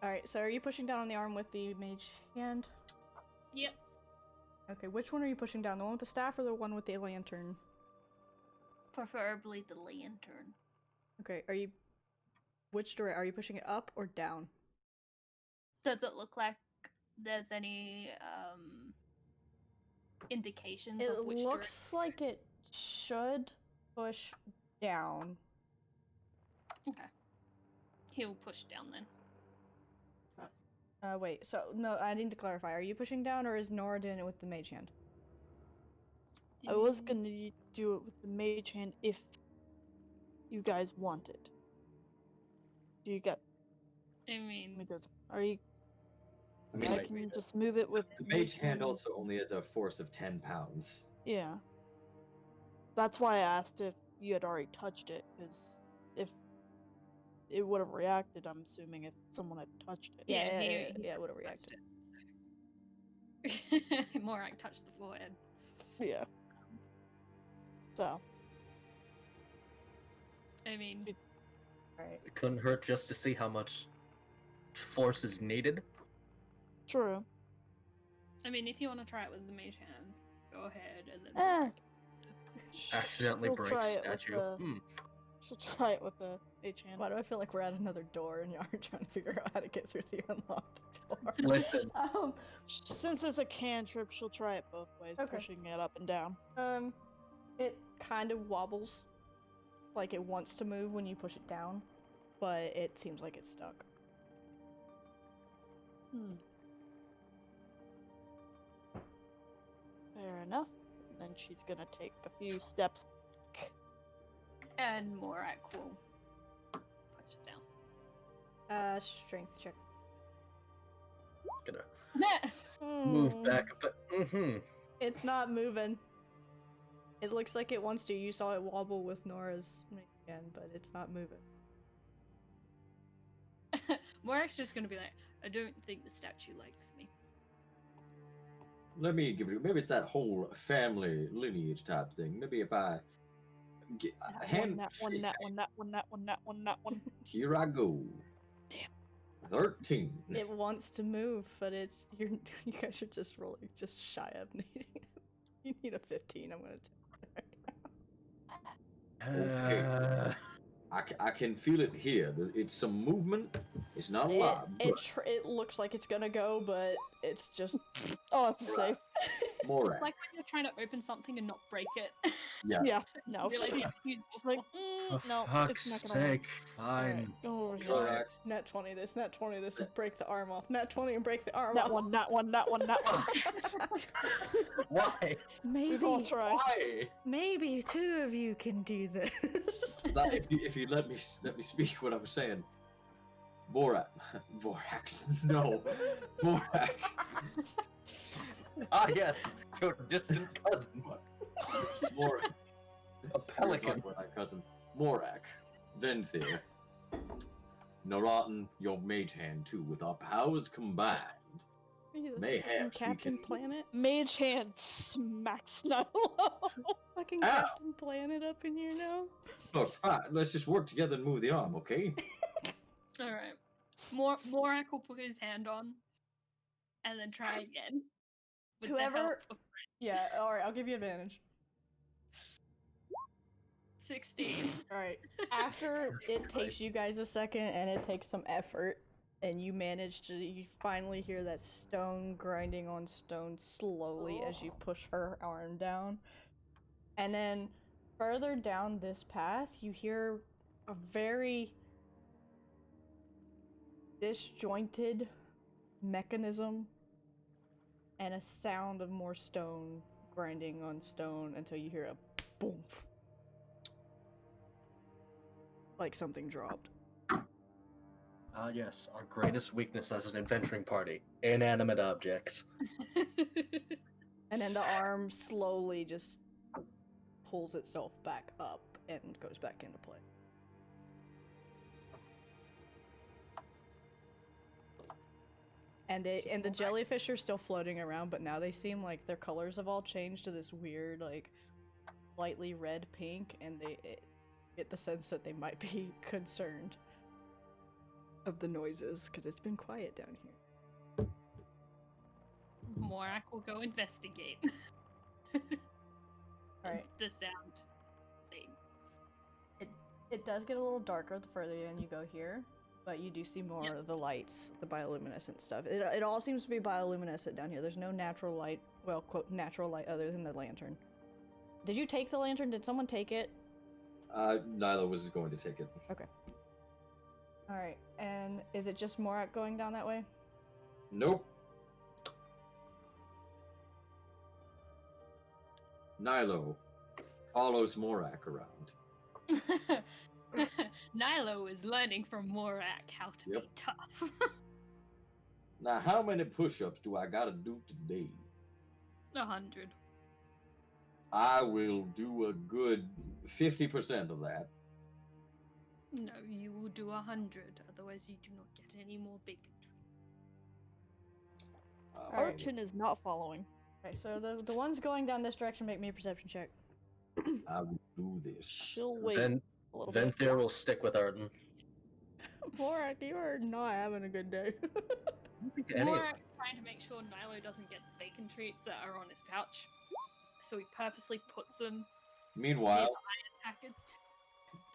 Alright, so are you pushing down on the arm with the mage hand? Yep. Okay, which one are you pushing down? The one with the staff or the one with the lantern? Preferably the lantern. Okay, are you... Which direction? Are you pushing it up or down? Does it look like there's any indications It of which looks like it should push down. Okay. He'll push down then. Wait, so, no, I need to clarify. Are you pushing down, or is Nora doing it with the mage hand? I was gonna do it with the mage hand if you guys wanted. Do you get? I mean, Are you? I mean, I like, can just move it with the mage hand also only has a force of 10 pounds. Yeah. That's why I asked if you had already touched it, because if it would have reacted, I'm assuming if someone had touched it. Yeah, he it would have reacted. Morak touched the forehead. Yeah. So. I mean, Alright. It couldn't hurt just to see how much force is needed. True. I mean, if you want to try it with the mage hand, go ahead and then. Eh. Accidentally She'll break try it with statue. the. Hmm. She'll try it with the mage hand. Why do I feel like we're at another door and y'all are trying to figure out how to get through the unlocked door? Listen, Since it's a cantrip, she'll try it both ways, Okay. pushing it up and down. It kind of wobbles, like it wants to move when you push it down, but it seems like it's stuck. Fair enough. Then she's gonna take a few steps. And Morak will push it down. Strength check. gonna move back, but It's not moving. It looks like it wants to. You saw it wobble with Nora's again, but it's not moving. Morak's just gonna be like, I don't think the statue likes me. Let me give you. Maybe it's that whole family lineage type thing. Maybe if I get a hand. That one. Here I go. Damn. 13. It wants to move, but it's you guys are just rolling just shy of needing it. You need a 15. I'm gonna Okay. I can feel it here. It's some movement. It's not a lot. It looks like it's gonna go, but it's just Oh, it's safe. More Like when you're trying to open something and not break it. Yeah. Yeah, no. Realize you- She's like, For no, fuck's it's not gonna work. sake, fine. Alright, go over here. Try it. Nat 20 this, Nat 20 this, and break the arm off. Nat 20 and break the arm That off. one, that one, that one, that one. Why? We've all Maybe, tried. Why? maybe two of you can do this. That, if you let me speak what I was saying. Vorak. No. Vorak. Ah, yes, your distant cousin, Vorak. a pelican. My cousin. Morak. Venthir. Naratan, your mage hand too. With our powers combined, mayhaps we Captain can. Planet? Mage hand smacks Nilo. Fucking Ow. Captain Planet up in here now? Look, fine. Let's just work together and move the arm, okay? Alright. Morak will put his hand on and then try again. With the help Whoever- of Yeah, alright, I'll give you advantage. 16. Alright, after it takes Christ. you guys a second and it takes some effort, and you finally hear that stone grinding on stone slowly as you push her arm down. And then further down this path, you hear a very disjointed mechanism and a sound of more stone grinding on stone until you hear a boom. Like something dropped. Ah, yes, our greatest weakness as an adventuring party: inanimate objects. And then the arm slowly just pulls itself back up and goes back into play. And the jellyfish are still floating around, but now they seem like their colors have all changed to this weird, like, slightly red pink, and they get the sense that they might be concerned of the noises, because it's been quiet down here. Morak will go investigate. Alright. The sound thing. It does get a little darker the further in you go here, but you do see more Yeah. of the lights, the bioluminescent stuff. It all seems to be bioluminescent down here. There's no natural light, well, quote, natural light other than the lantern. Did you take the lantern? Did someone take it? Nyla was going to take it. Alright, and is it just Morak going down that way? Nope. Nilo follows Morak around. Nilo is learning from Morak how to Yep. be tough. Now, how many push-ups do I gotta do today? 100. I will do a good 50% of that. No, you will do 100, otherwise you do not get any more big. Alright. Archon is not following. Okay, so the ones going down this direction, make me a perception check. I will do this. She'll wait Then a little bit. Venthir will stick with Arden. Morak, you are not having a good day. Morak's trying to make sure Nilo doesn't get the bacon treats that are on his pouch, so he purposely puts them in Meanwhile, the iron packet.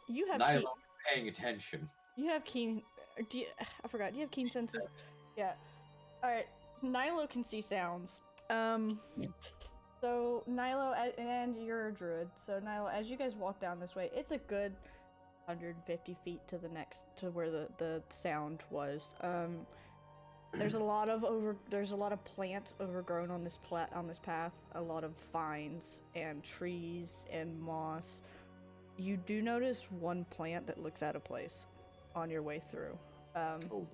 You have Nilo keen. paying attention. You have keen. I forgot. Do you have keen senses? Yeah. All right. Nilo can see sounds. So Nilo, and you're a druid. So Nilo, as you guys walk down this way, it's a good 150 feet to the next to where the sound was. There's a lot of plant overgrown on this path. A lot of vines and trees and moss. You do notice one plant that looks out of place on your way through. Oh,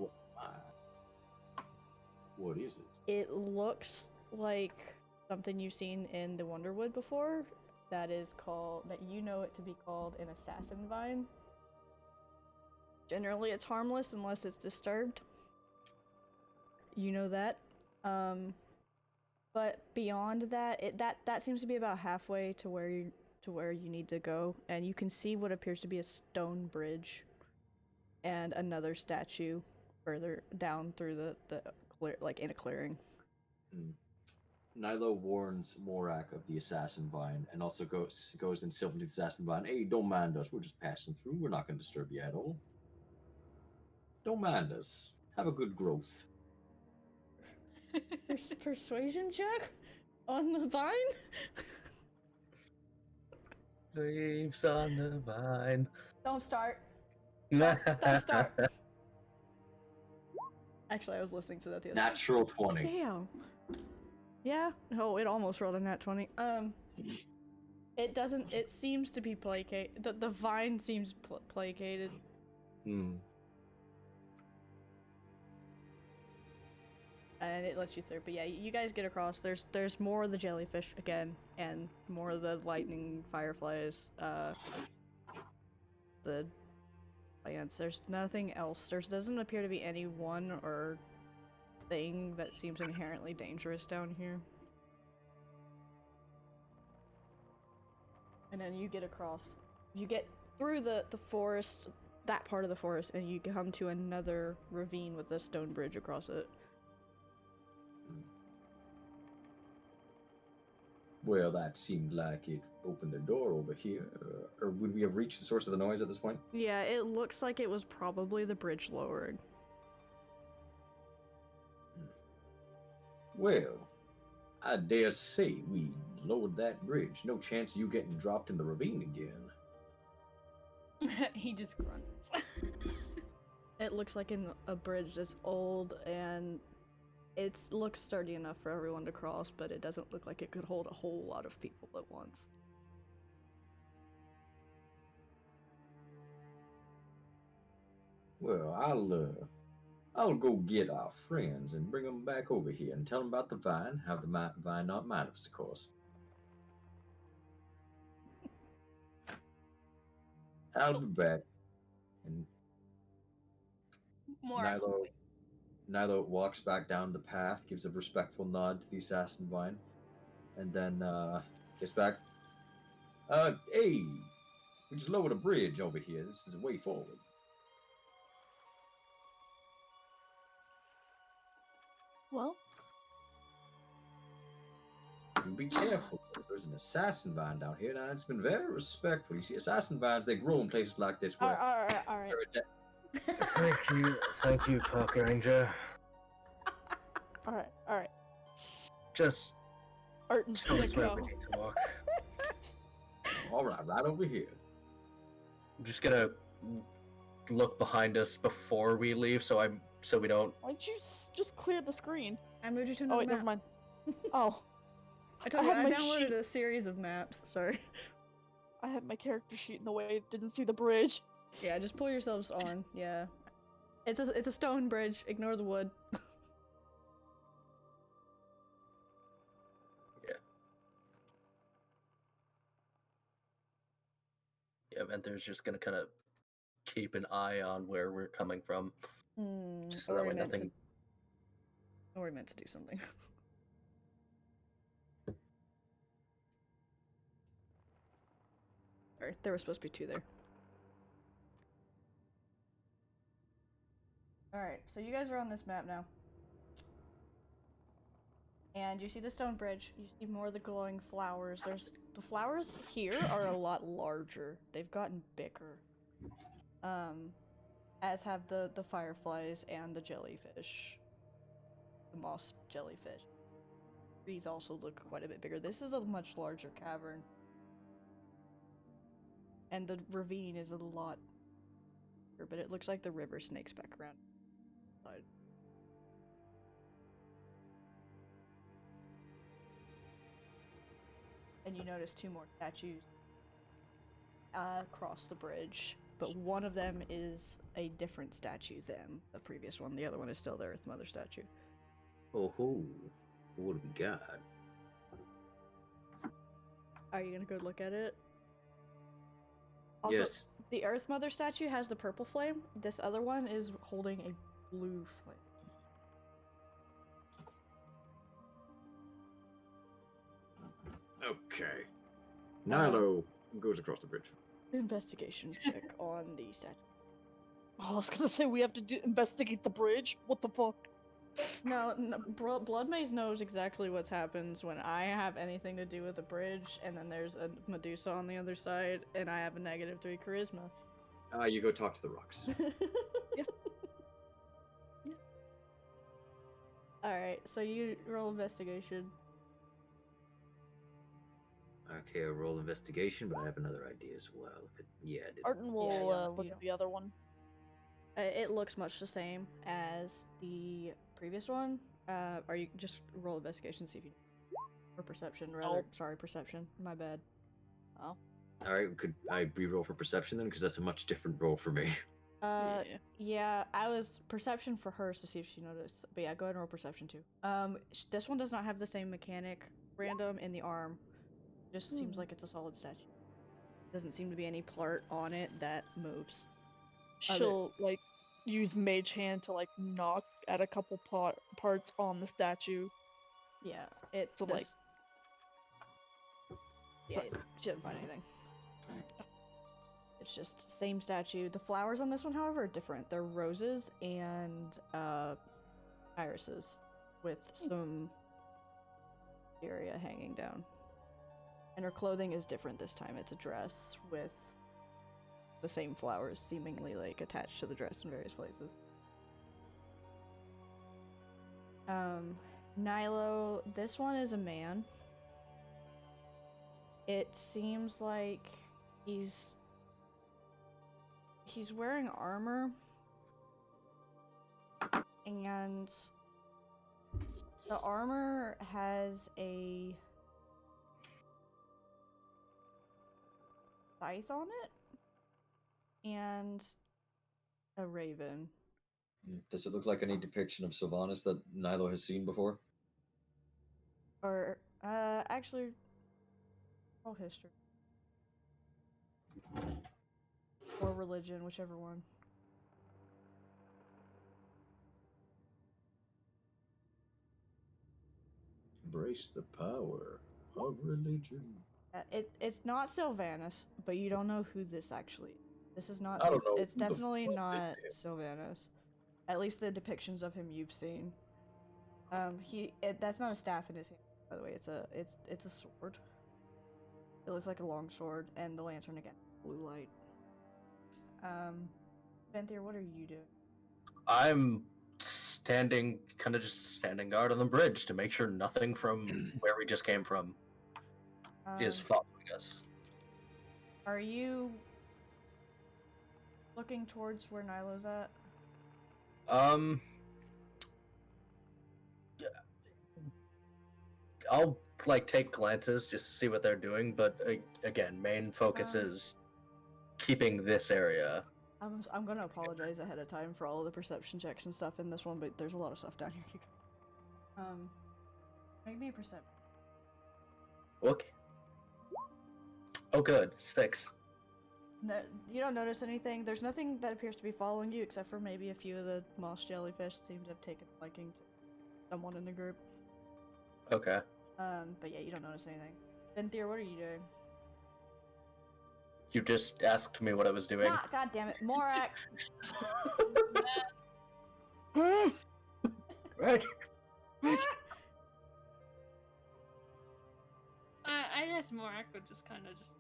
what is it? It looks like something you've seen in the Wonderwood before. That you know it to be called an assassin vine. Generally, it's harmless unless it's disturbed. You know that. But beyond that, that seems to be about halfway to where you need to go, and you can see what appears to be a stone bridge and another statue further down through the like in a clearing. Nilo warns Morak of the assassin vine, and also goes and Sylvan to the assassin vine. Hey, don't mind us. We're just passing through. We're not going to disturb you at all. Don't mind us. Have a good growth. Persuasion check on the vine. Leaves on the vine. Don't start. Don't start. Actually, I was listening to that the other day. Natural 20. Damn. Yeah. Oh, it almost rolled a nat 20. It doesn't. It seems to be placated. The vine seems placated. And it lets you through. But yeah, you guys get across. There's more of the jellyfish again, and more of the lightning fireflies. The plants. There's nothing else. There doesn't appear to be any one or thing that seems inherently dangerous down here. And then you get across. You get through the forest, that part of the forest, and you come to another ravine with a stone bridge across it. Well, that seemed like it opened a door over here. Or would we have reached the source of the noise at this point? Yeah, it looks like it was probably the bridge lowering. Well, I dare say we lowered that bridge. No chance of you getting dropped in the ravine again. He just grunts. It looks like a bridge that's old, and it looks sturdy enough for everyone to cross, but it doesn't look like it could hold a whole lot of people at once. Well, I'll go get our friends and bring them back over here and tell them about the vine. Have the vine not mind us, of course. I'll be back. And More. Nilo walks back down the path, gives a respectful nod to the assassin vine, and then gets back. Hey, we just lowered a bridge over here. This is the way forward. Well, You be careful. There's an assassin vine down here, and it's been very respectful. You see, assassin vines, they grow in places like this where all right. Thank you, Park Ranger. All right. Just Arton's tell gonna us where go. we need to walk. All right over here. I'm just gonna look behind us before we leave, so we don't. Why'd you just clear the screen? I moved you to Oh another wait, map. never mind. Oh, I told you, had I my downloaded sheet. a series of maps. Sorry. I had my character sheet in the way. Didn't see the bridge. Yeah, just pull yourselves on. Yeah. It's a stone bridge. Ignore the wood. Yeah, Venther's just gonna kind of keep an eye on where we're coming from, just so that way nothing. Or we meant to do something. Alright, there were supposed to be two there. Alright, so you guys are on this map now. And you see the stone bridge. You see more of the glowing flowers. The flowers here are a lot larger. They've gotten bigger. As have the fireflies and the jellyfish. The moss jellyfish. Trees also look quite a bit bigger. This is a much larger cavern. And the ravine is a lot bigger, but it looks like the river snakes back around. And you notice two more statues across the bridge, but one of them is a different statue than the previous one. The other one is still the Earth Mother statue. Oh, what do we got? Are you gonna go look at it? Also, Yes. the Earth Mother statue has the purple flame. This other one is holding a blue flame. Okay. Nilo goes across the bridge. Investigation check on the statue. Oh, I was gonna say we have to investigate the bridge. What the fuck? No, Blood Maze knows exactly what happens when I have anything to do with the bridge, and then there's a Medusa on the other side, and I have a -3 charisma. You go talk to the rocks. Yeah. Alright, so you roll investigation. Okay, I roll investigation, but I have another idea as well. Yeah, I did. Arden will Yeah, look you at the other one. It looks much the same as the previous one. Are you just roll investigation, see if you or perception rather? Oh. Sorry, perception. My bad. Oh. All right, could I re-roll for perception then? Because that's a much different roll for me. Yeah. Yeah, I was perception for hers to see if she noticed. But yeah, go ahead and roll perception too. This one does not have the same mechanic. Random in the arm. Just seems like it's a solid statue. Doesn't seem to be any part on it that moves. She'll like use Mage Hand to like knock at a couple parts on the statue. Yeah, it. So, like- Yeah, she didn't find anything. It's just same statue. The flowers on this one, however, are different. They're roses and irises with some area hanging down. And her clothing is different this time. It's a dress with the same flowers seemingly like attached to the dress in various places. Nilo, this one is a man. It seems like he's wearing armor, and the armor has a scythe on it and a raven. Does it look like any depiction of Sylvanas that Nilo has seen before? Or actually, roll history or religion, whichever one. Embrace the power of religion. It's not Sylvanas, but you don't know who this actually is. This is not. I don't know It's who the definitely fuck not this is. Sylvanas. At least the depictions of him you've seen. That's not a staff in his hand, by the way. It's a sword. It looks like a long sword, and the lantern again, blue light. Venthyr, what are you doing? I'm kind of just standing guard on the bridge to make sure nothing from where we just came from is following us. Are you looking towards where Nilo's at? I'll take glances just to see what they're doing, but again, main focus is keeping this area. I'm gonna apologize ahead of time for all of the perception checks and stuff in this one, but there's a lot of stuff down here. Make me a perception. Look. Oh, good. 6. No, you don't notice anything. There's nothing that appears to be following you, except for maybe a few of the moss jellyfish seem to have taken a liking to someone in the group. Okay. But yeah, you don't notice anything. Venthyr, what are you doing? You just asked me what I was doing. God damn it, Morak! Right. I guess Morak would just kind of just.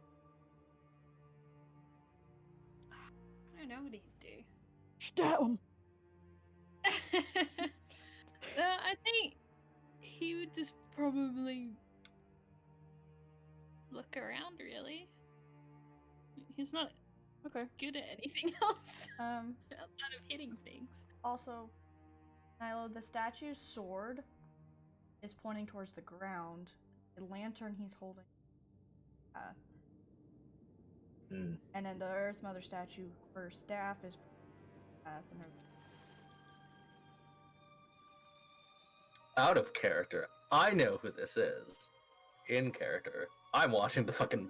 I don't know what he'd do. Stab him. I think he would just probably look around. Really, he's not Okay. good at anything else Um. outside of hitting things. Also, Nilo, the statue's sword is pointing towards the ground. The lantern he's holding. And then the Earth Mother statue, her staff is and her. Out of character, I know who this is. In character, I'm watching the fucking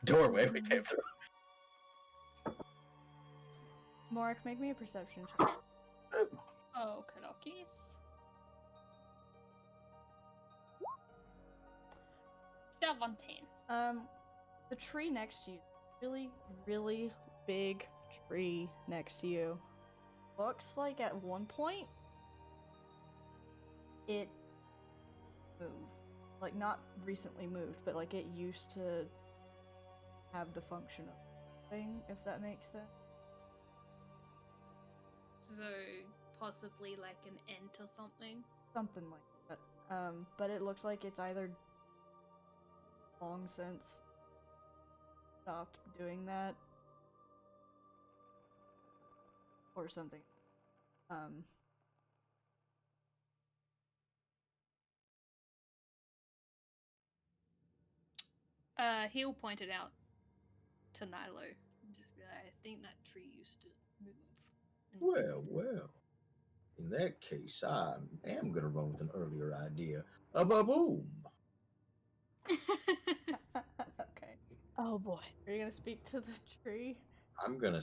doorway we came through. Morak, make me a perception check. Oh, Kadokis. 17. The tree next to you, really, really big tree next to you. Looks like at one point it moved. Like, not recently moved, but like it used to have the function of thing, if that makes sense. So possibly like an ent or something. Something like that. But it looks like it's either long since stopped doing that or something. He'll point it out to Nilo. And just be like, I think that tree used to move. And Well. In that case, I am gonna run with an earlier idea. A boom. Okay. Oh boy. Are you gonna speak to the tree? I'm gonna.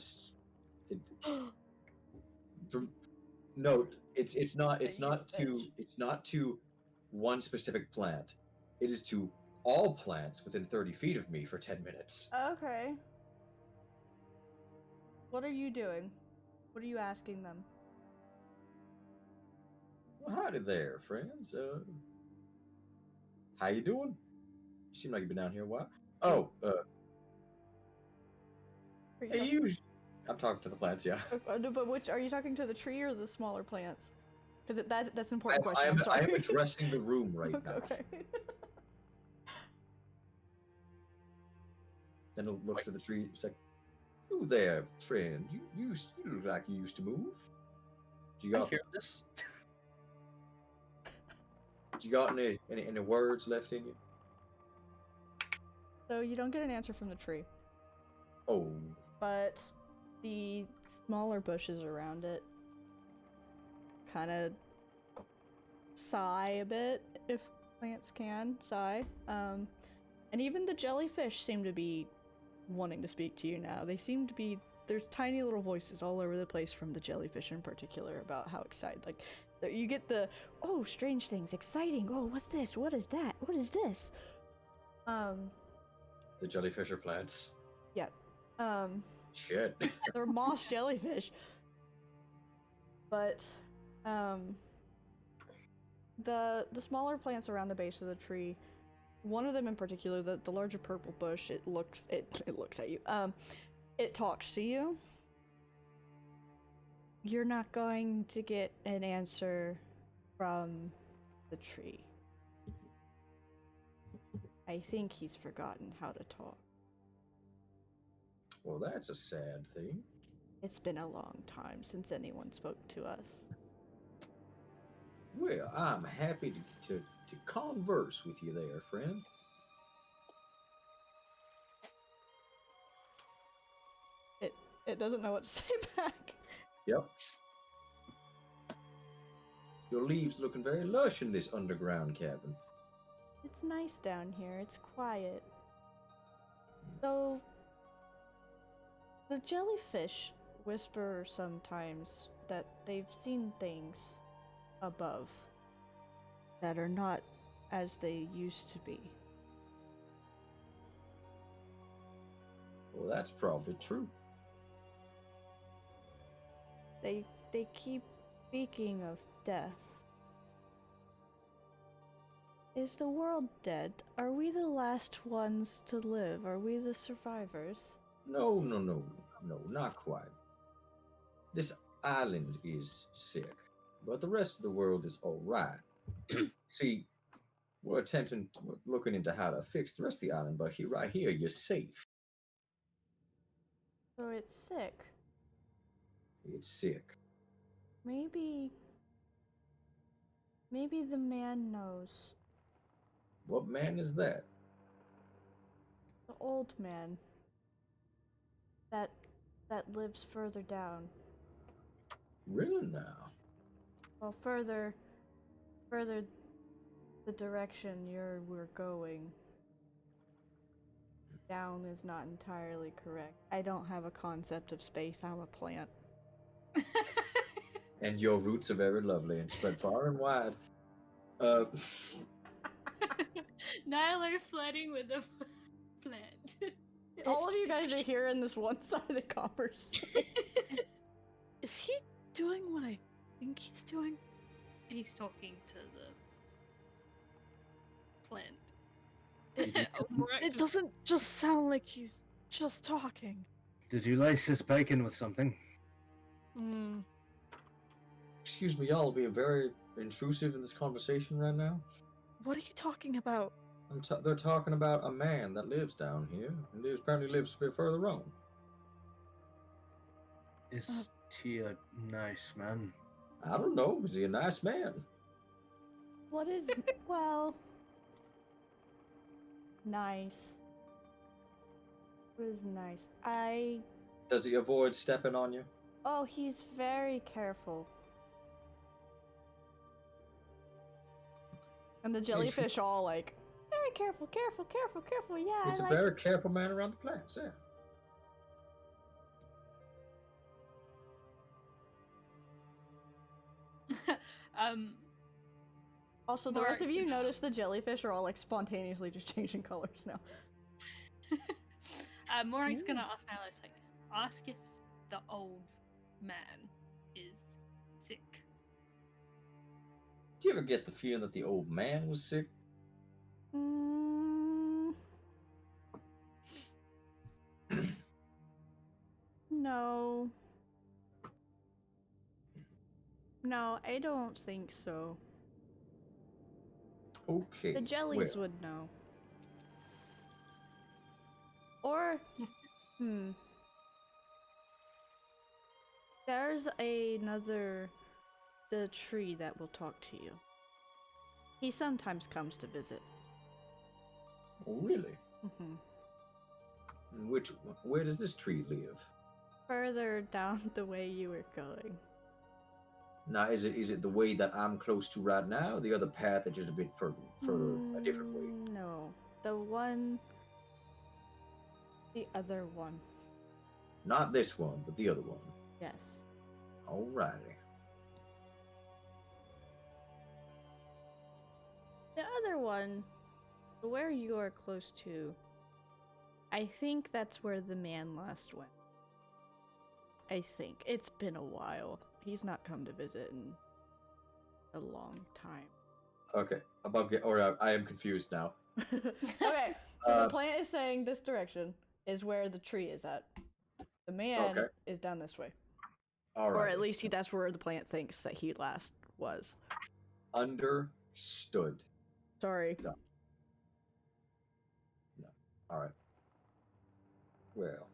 Note, it's not to one specific plant. It is to all plants within 30 feet of me for 10 minutes. Okay. What are you doing? What are you asking them? Well, howdy there, friends. How you doing? You seem like you've been down here a while. Oh, hey, you. I'm talking to the plants, yeah. No, but which are you talking to, the tree or the smaller plants? Because that's an important question. I am, I'm sorry. I am addressing the room right now. Okay. Then he'll look to the tree. It's like, "You there, friend? You look like you used to move. You I got hear this. you got any words left in you?" So you don't get an answer from the tree, Oh, but the smaller bushes around it kind of sigh a bit, if plants can sigh. And even the jellyfish seem to be wanting to speak to you now. They seem to be, there's tiny little voices all over the place from the jellyfish in particular about how excited, like, you get the, oh, strange things, exciting, oh, what's this, what is that, what is this? the jellyfish are plants. Yeah. Shit. They're moss jellyfish. But, the smaller plants around the base of the tree, one of them in particular, the larger purple bush, it looks at you. It talks to you. You're not going to get an answer from the tree. I think he's forgotten how to talk. Well, that's a sad thing. It's been a long time since anyone spoke to us. Well, I'm happy to converse with you there, friend. It doesn't know what to say back. Yep. Your leaves looking very lush in this underground cabin. It's nice down here. It's quiet. Though the jellyfish whisper sometimes that they've seen things above that are not as they used to be. Well, that's probably true. They keep Speaking of death, is the world dead? Are we the last ones to live? Are we the survivors? No, not quite. This island is sick, but the rest of the world is all right. See, we're looking into how to fix the rest of the island, but right here, you're safe. So it's sick. It's sick. Maybe the man knows. What man is that? The old man. That lives further down. Really now? Well, further the direction we're going. Down is not entirely correct. I don't have a concept of space. I'm a plant. And your roots are very lovely and spread far and wide. Nyla flirting with a plant. All of you guys are hearing this one-sided conversation. Is he doing what I think he's doing? He's talking to the plant. It doesn't just sound like he's just talking. Did you lace his bacon with something? Excuse me, y'all being very intrusive in this conversation right now. What are you talking about? They're talking about a man that lives down here, and apparently lives a bit further on. Is he a nice man? I don't know. Is he a nice man? What is well nice. What is nice? Does he avoid stepping on you? Oh, he's very careful. And the jellyfish all like, very careful, yeah. He's a very careful man around the plants, yeah. Also, the rest of you notice the jellyfish are all like spontaneously just changing colors now. Mora's gonna ask Nyla, like, ask if the old man is sick. Do you ever get the feeling that the old man was sick? No. No, I don't think so. Okay. The jellies would know. Or, there's the tree that will talk to you. He sometimes comes to visit. Oh, really? Mm-hmm. Where does this tree live? Further down the way you were going. Now, is it the way that I'm close to right now, or the other path that's just a bit further a different way? No, the other one. Not this one, but the other one. Yes. Alrighty. The other one, where you are close to, I think that's where the man last went. I think. It's been a while. He's not come to visit in a long time. Okay. I am confused now. Okay, so the plant is saying this direction is where the tree is at. The man is down this way. Alright. Or at least that's where the plant thinks that he last was. Understood. Sorry. No. Alright. Well,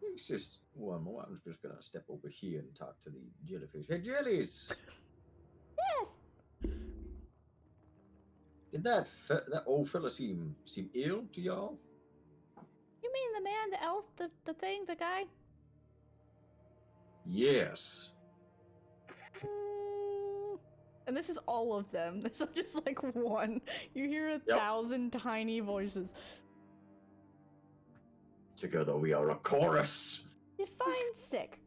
it's just one more. I'm just gonna step over here and talk to the jellyfish. Hey, jellies! Yes! Did that old fella seem ill to y'all? You mean the man, the elf, the thing, the guy? Yes. And this is all of them. This is just like one. You hear 1,000 tiny voices. Together we are a chorus. Define sick.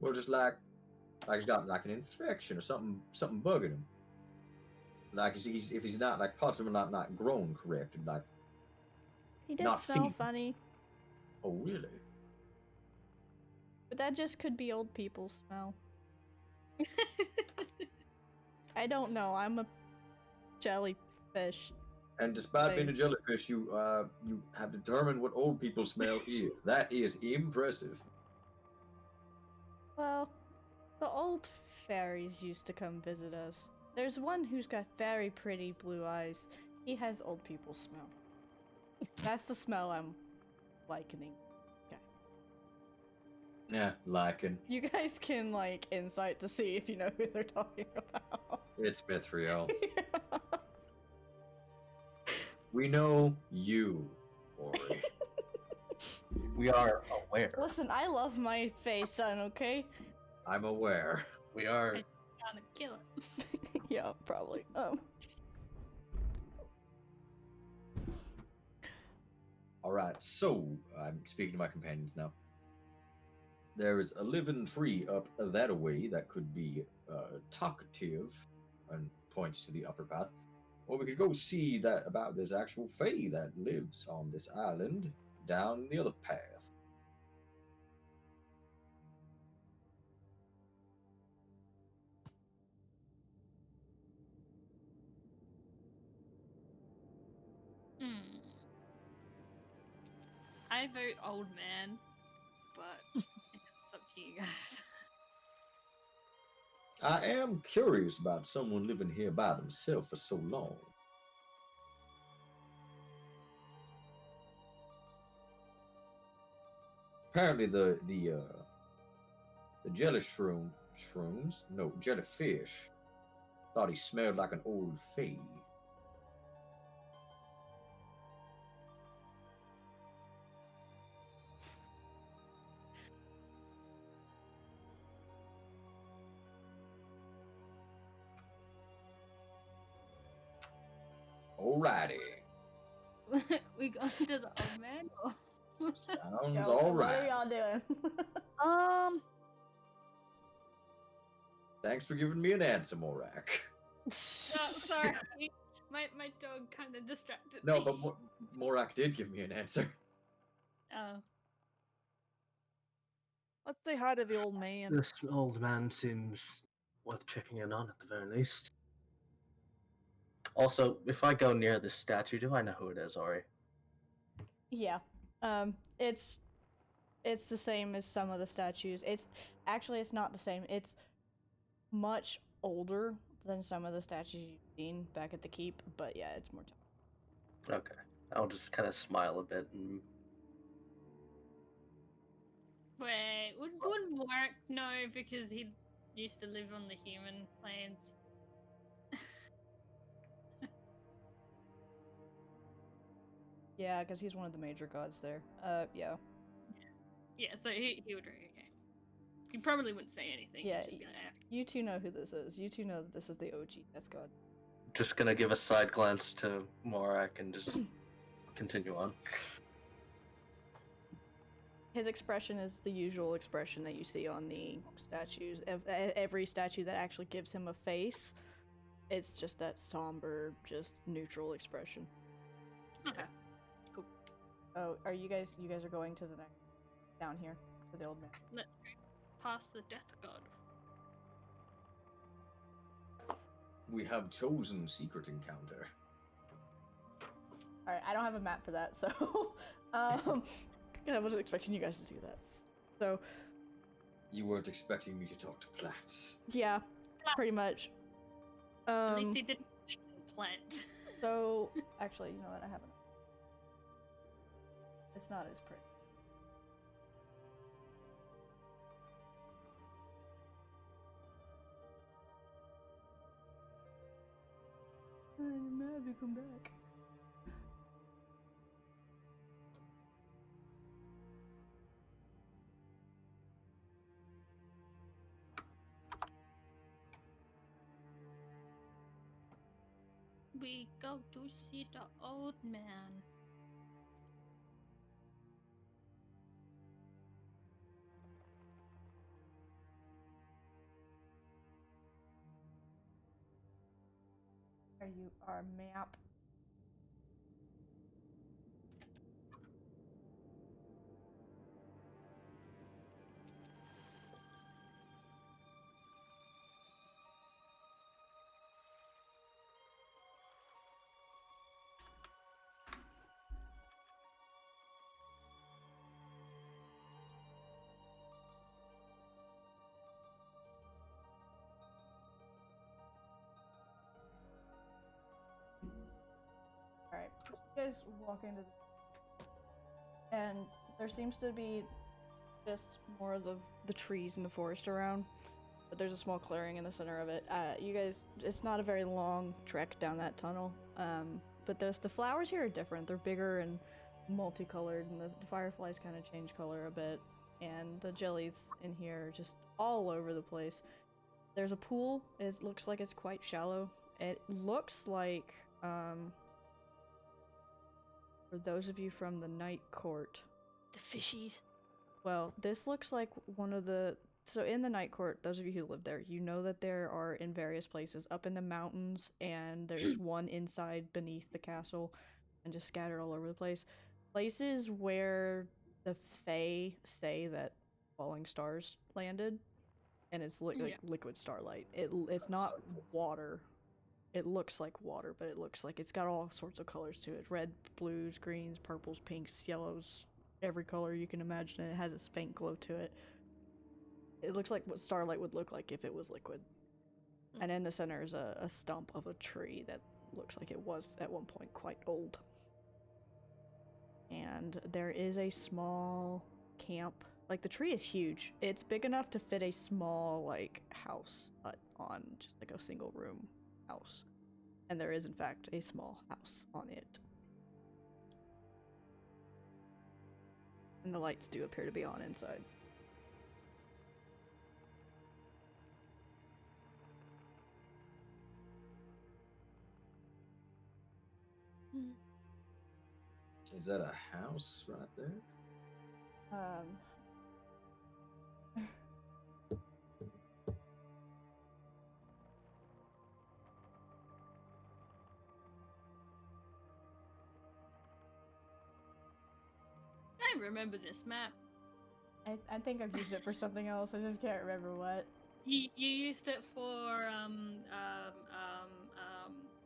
Well, just like he's got like an infection or something bugging him. Like if he's not like parts of him are not grown correct, like he does smell funny. Oh really? But that just could be old people smell. I don't know. I'm a jellyfish. And despite being a Thing. jellyfish, you have determined what old people smell is. That is impressive. Well, the old fairies used to come visit us. There's one who's got very pretty blue eyes. He has old people smell. That's the smell I'm likening. Okay. Yeah, lichen. You guys can, like, insight to see if you know who they're talking about. It's Mithril. Yeah. We know you, Ori. We are aware. Listen, I love my face, son, okay? I'm aware. We are. Gonna kill it. Yeah, probably. Alright, so I'm speaking to my companions now. There is a living tree up that way that could be talkative and points to the upper path. Or we could go see that about this actual fae that lives on this island down the other path. I vote old man, but it's up to you guys. I am curious about someone living here by themselves for so long. Apparently the jellyfish thought he smelled like an old fae. Alrighty. We go to the old man? Or... Sounds What alright. are y'all doing? Thanks for giving me an answer, Morak. Oh, sorry. My dog kind of distracted No, me. but Morak did give me an answer. Oh. Let's say hi to the old man. This old man seems worth checking in on at the very least. Also, if I go near this statue, do I know who it is, Ori? Yeah. It's the same as some of the statues. It's not the same. It's much older than some of the statues you've seen back at the keep, but yeah, it's more time. Okay. I'll just kind of smile a bit and Wait, would Mark know because he used to live on the human planes? Yeah, because he's one of the major gods there. Yeah. Yeah, so he would okay. He probably wouldn't say anything. Yeah, He'd just be like, You two know who this is. You two know that this is the OG Death God. just gonna give a side glance to Morak and just continue on. His expression is the usual expression that you see on the statues. Every statue that actually gives him a face, it's just that somber, just neutral expression. okay, cool. Oh, are you guys are going to the next down here to the old man? Let's go past the death god. We have chosen secret encounter. Alright, I don't have a map for that, so I wasn't expecting you guys to do that. So You weren't expecting me to talk to plants. yeah, pretty much. At least he didn't make them plant. So actually, you know what? I haven't. It's not as pretty. I'm mad to come back. We go to see the old man. Are you our map? You guys walk into the... and there seems to be just more of the trees in the forest around, but there's a small clearing in the center of it. You guys, it's not a very long trek down that tunnel, but the flowers here are different. They're bigger and multicolored, and the fireflies kind of change color a bit, and the jellies in here are just all over the place. There's a pool. It looks like it's quite shallow. It looks like, for those of you from the night court, The fishies. well, this looks like one of the... So in the night court, those of you who live there, you know that there are in various places up in the mountains, and there's one inside beneath the castle, and just scattered all over the place. Places where the Fae say that falling stars landed, and it's like liquid starlight. It's not water. It looks like water, but it looks like it's got all sorts of colors to it. Red, blues, greens, purples, pinks, yellows, every color you can imagine. It has a faint glow to it. It looks like what starlight would look like if it was liquid. And in the center is a stump of a tree that looks like it was at one point quite old. And there is a small camp. Like, the tree is huge. It's big enough to fit a small, like, house hut on, just like a single room house. And there is, in fact, a small house on it. And the lights do appear to be on inside. Is that a house right there? I remember this map. I think I've used it for something else. I just can't remember what. You used it for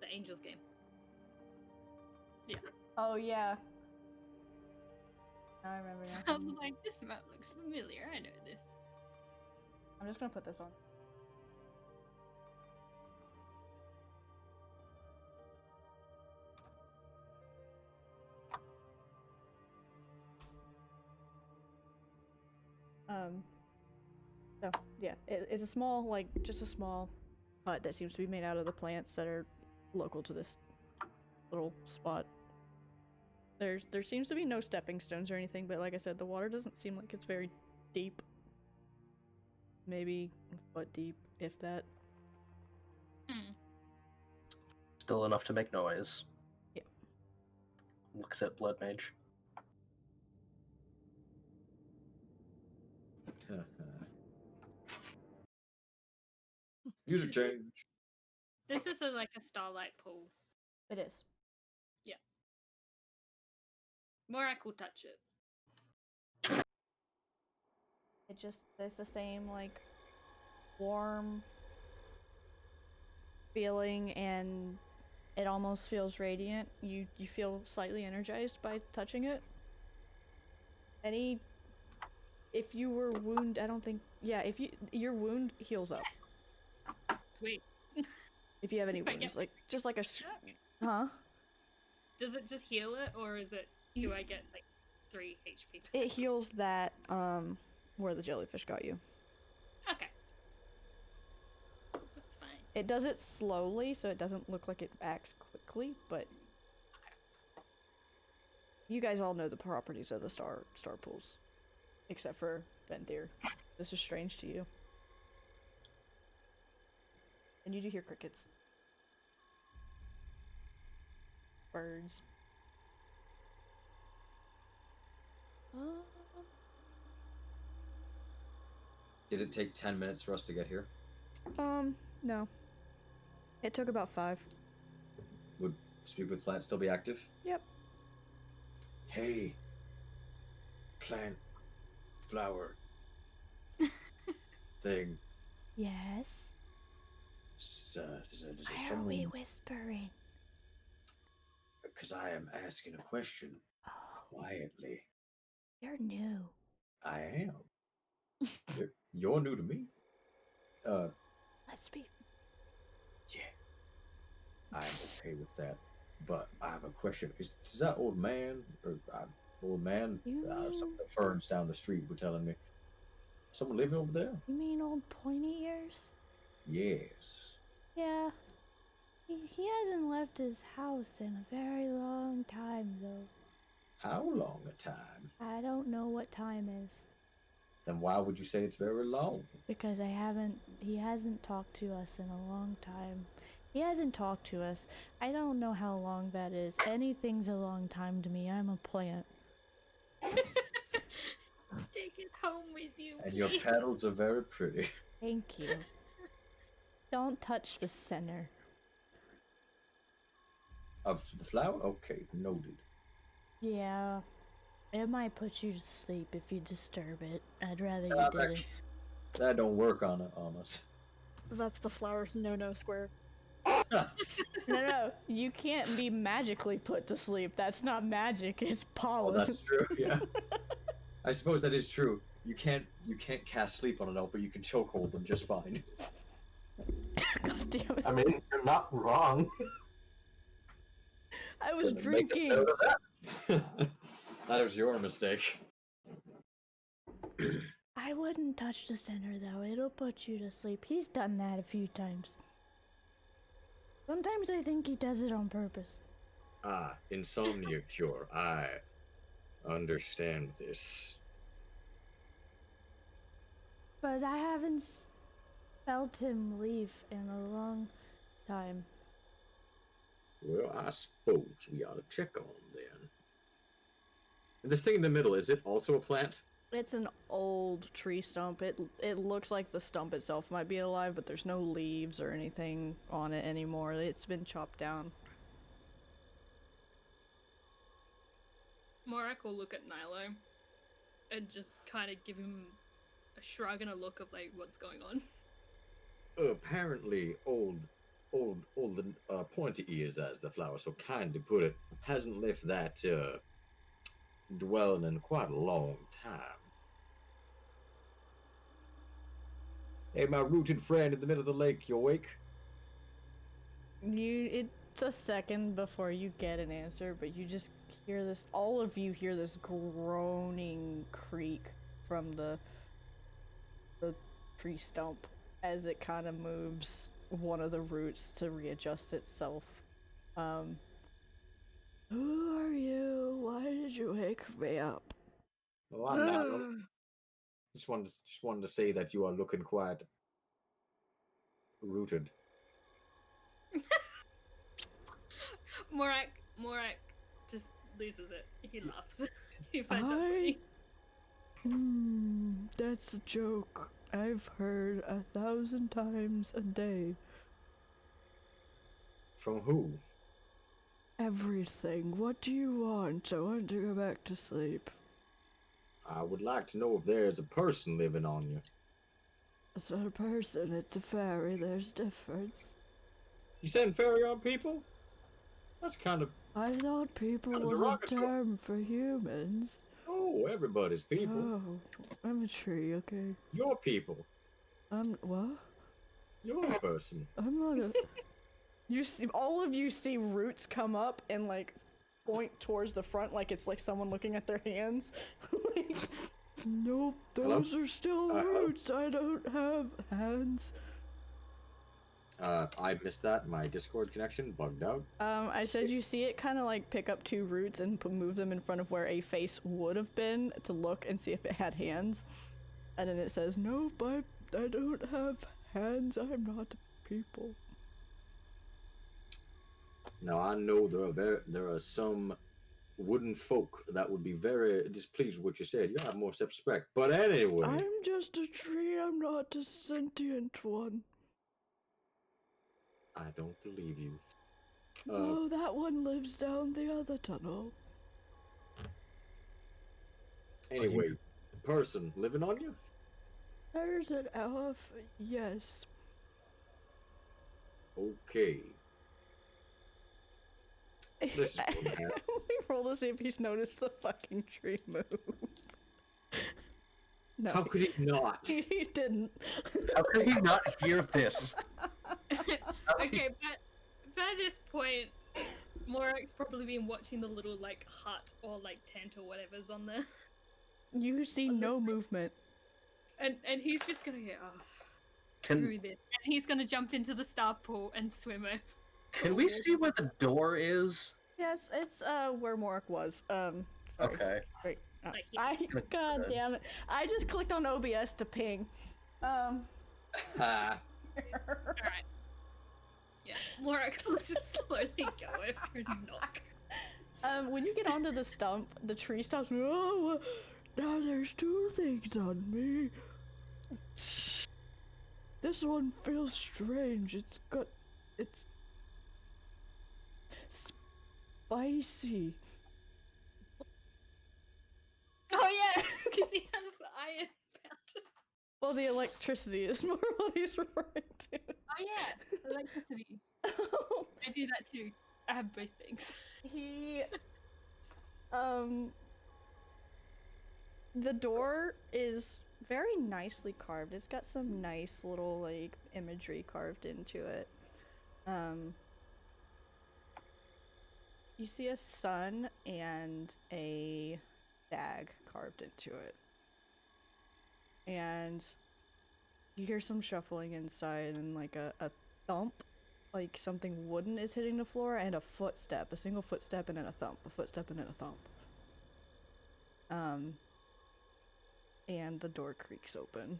the Angels game. Yeah. Oh, yeah. I remember I now. was like, this map looks familiar. I know this. I'm just gonna put this on. So, yeah, it's a small, like, just a small hut that seems to be made out of the plants that are local to this little spot. There seems to be no stepping stones or anything, but like I said, the water doesn't seem like it's very deep. Maybe a foot deep, if that. Still enough to make noise. Yeah. Looks at Blood Mage. Music change. This is like a starlight pool. It is. Yeah. Morak will touch it. It's the same, like, warm feeling, and it almost feels radiant. You feel slightly energized by touching it. If you were wounded, I don't think, yeah, if your wound heals up. Wait. If you have any wounds, like, just like a, huh? Does it just heal it, or is it, do I get, like, 3 HP? It heals that, where the jellyfish got you. Okay. That's fine. It does it slowly, so it doesn't look like it acts quickly, but you guys all know the properties of the star pools, except for Venthyr. This is strange to you. And you do hear crickets. Birds. Did it take 10 minutes for us to get here? No. It took about 5. Would Speak with Plant still be active? Yep. Hey, plant, flower, thing. Yes. Does Why are someone... we whispering? Because I am asking a question Oh, quietly. you're new. I am. You're new to me. Let's be. Yeah. I'm okay with that. But I have a question. Is that old man You some of mean, the ferns down the street were telling me, someone living over there? you mean old pointy ears? Yes. Yeah. He hasn't left his house in a very long time, though. How long a time? I don't know what time is. Then why would you say it's very long? Because he hasn't talked to us in a long time. He hasn't talked to us. I don't know how long that is. Anything's a long time to me. I'm a plant. Take it home with you, And your please. petals are very pretty. Thank you. Don't touch the center. Of the flower? Okay, noted. Yeah. It might put you to sleep if you disturb it. I'd rather you Uh, didn't. That don't work on us. That's the flower's no-no square. No, you can't be magically put to sleep. That's not magic, it's Oh, pollen. that's true. Yeah, I suppose that is true. You can't cast sleep on an elf, but you can chokehold them just fine. God damn it. I mean, you're not wrong. I was Gonna make a drinking. note of that. That was your mistake. I wouldn't touch the center though. It'll put you to sleep. He's done that a few times. Sometimes I think he does it on purpose. Ah, insomnia cure. I understand this. But I haven't felt him leave in a long time. Well, I suppose we ought to check on him then. This thing in the middle, is it also a plant? It's an old tree stump. It looks like the stump itself might be alive, but there's no leaves or anything on it anymore. It's been chopped down. Morak will look at Nilo and just kind of give him a shrug and a look of like, what's going on? Apparently, old pointy ears, as the flower so kindly put it, hasn't left that dwelling in quite a long time. Hey, my rooted friend in the middle of the lake, you awake? It's a second before you get an answer, but you just hear this. All of you hear this groaning creak from the tree stump as it kind of moves one of the roots to readjust itself. Who are you? Why did you wake me up? Oh, I'm not. Just wanted to say that you are looking quite rooted. Morak just loses it. He laughs. He finds it funny. That's a joke I've heard 1,000 times a day. From who? Everything. What do you want? I want to go back to sleep. I would like to know if there's a person living on you. It's not a person, it's a fairy. There's difference. You saying fairy on people? That's kind of... I thought people Kinda was a derogatory. term for humans. Oh, everybody's people. Oh, I'm a tree, okay. Your people. What? You're a person. I'm not a... You see, all of you see roots come up and like point towards the front like it's like someone looking at their hands. Like, nope, those are still roots. I don't have hands. I missed that. My Discord connection bugged out. I said you see it kind of like pick up two roots and move them in front of where a face would have been to look and see if it had hands. And then it says, nope, I don't have hands. I'm not people. Now, I know there are some wooden folk that would be very displeased with what you said. You have more self-respect. But anyway... I'm just a tree. I'm not a sentient one. I don't believe you. No, that one lives down the other tunnel. Anyway, person living on you? There's an elf, yes. Okay. This is gonna happen. We roll to see if he's noticed the fucking tree move. No, How could he not? he didn't. How could he not hear this? Okay, but by this point, Morak's probably been watching the little like hut or like tent or whatever's on there, You see no movement. and he's just gonna go, oh, Can through this, and he's gonna jump into the star pool and swim it. can we see where the door is? Yes, it's where Morik was. Sorry. Okay. Wait, Like, yeah. God damn it! I just clicked on OBS to ping. Ha. Alright. Yeah, Morak will just slowly go over and knock. When you get onto the stump, the tree stops. Oh, now there's two things on me. This one feels strange. It's spicy. Oh yeah, because he has the iron fountain. Well, the electricity is more what he's referring to. Oh yeah, electricity. I do that too. I have both things. He, the door is very nicely carved. It's got some nice little, like, imagery carved into it. You see a sun and a stag carved into it. And you hear some shuffling inside and, like, a thump. Like something wooden is hitting the floor, and a footstep, a single footstep, and then a thump, a footstep, and then a thump. And the door creaks open.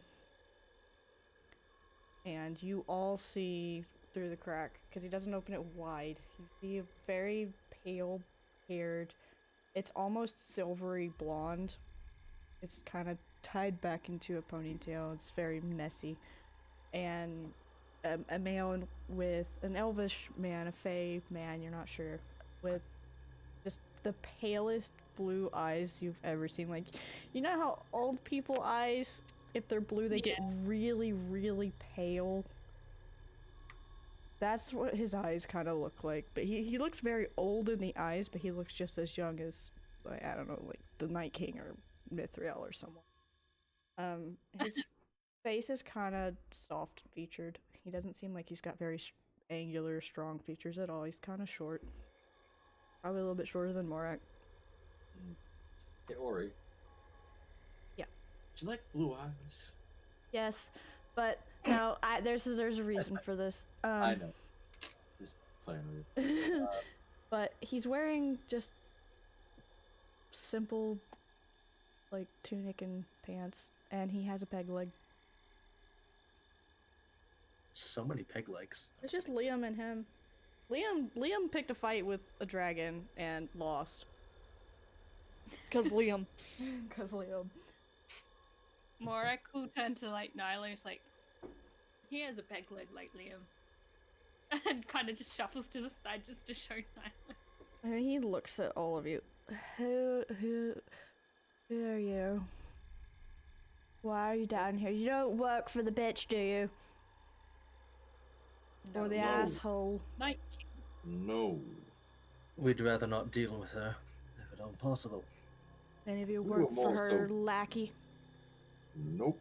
And you all see through the crack, because he doesn't open it wide, you see a very pale haired, it's almost silvery blonde. It's kind of tied back into a ponytail, it's very messy. And a male with an elvish man, a fey man, you're not sure, with just the palest blue eyes you've ever seen. Like, you know how old people eyes, if they're blue, they get really, really pale? That's what his eyes kind of look like. But he looks very old in the eyes, but he looks just as young as, like, I don't know, like the Night King or Mithril or someone. His face is kind of soft featured. He doesn't seem like he's got very angular, strong features at all. He's kind of short. Probably a little bit shorter than Morak. Hey, Ori. Yeah. Do you like blue eyes? Yes, but no, there's a reason for this. I know. Just playing with you. But he's wearing just simple, like, tunic and pants, and he has a peg leg. So many peg legs. It's just Liam and him. Liam picked a fight with a dragon and lost. Because Liam. Cause Liam. Morak will turn to like Nyla's like, he has a peg leg like Liam. And kind of just shuffles to the side just to show Nyla. And he looks at all of you. Who are you? Why are you down here? You don't work for the bitch, do you? Or the No. asshole? Night No. We'd rather not deal with her, if at all possible. Any of you We work were for more her so- lackey? Nope.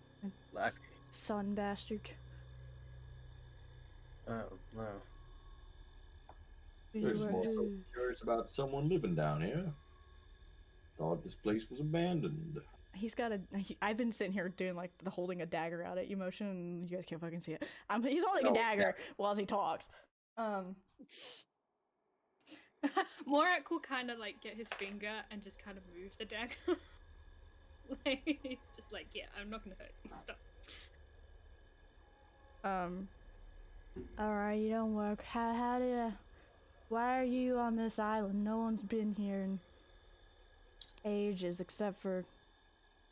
Lackey. Son bastard. Oh, no. Who We're you just work- more so who- curious about someone living down here. Thought this place was abandoned. He's got I've been sitting here doing like the holding a dagger out at you motion, and you guys can't fucking see it. He's holding a Oh, dagger while he talks. Morak will kind of like get his finger and just kind of move the dagger. Like, he's just like, yeah, I'm not gonna hurt you. Stop. Alright, you don't work. Why are you on this island? No one's been here in ages except for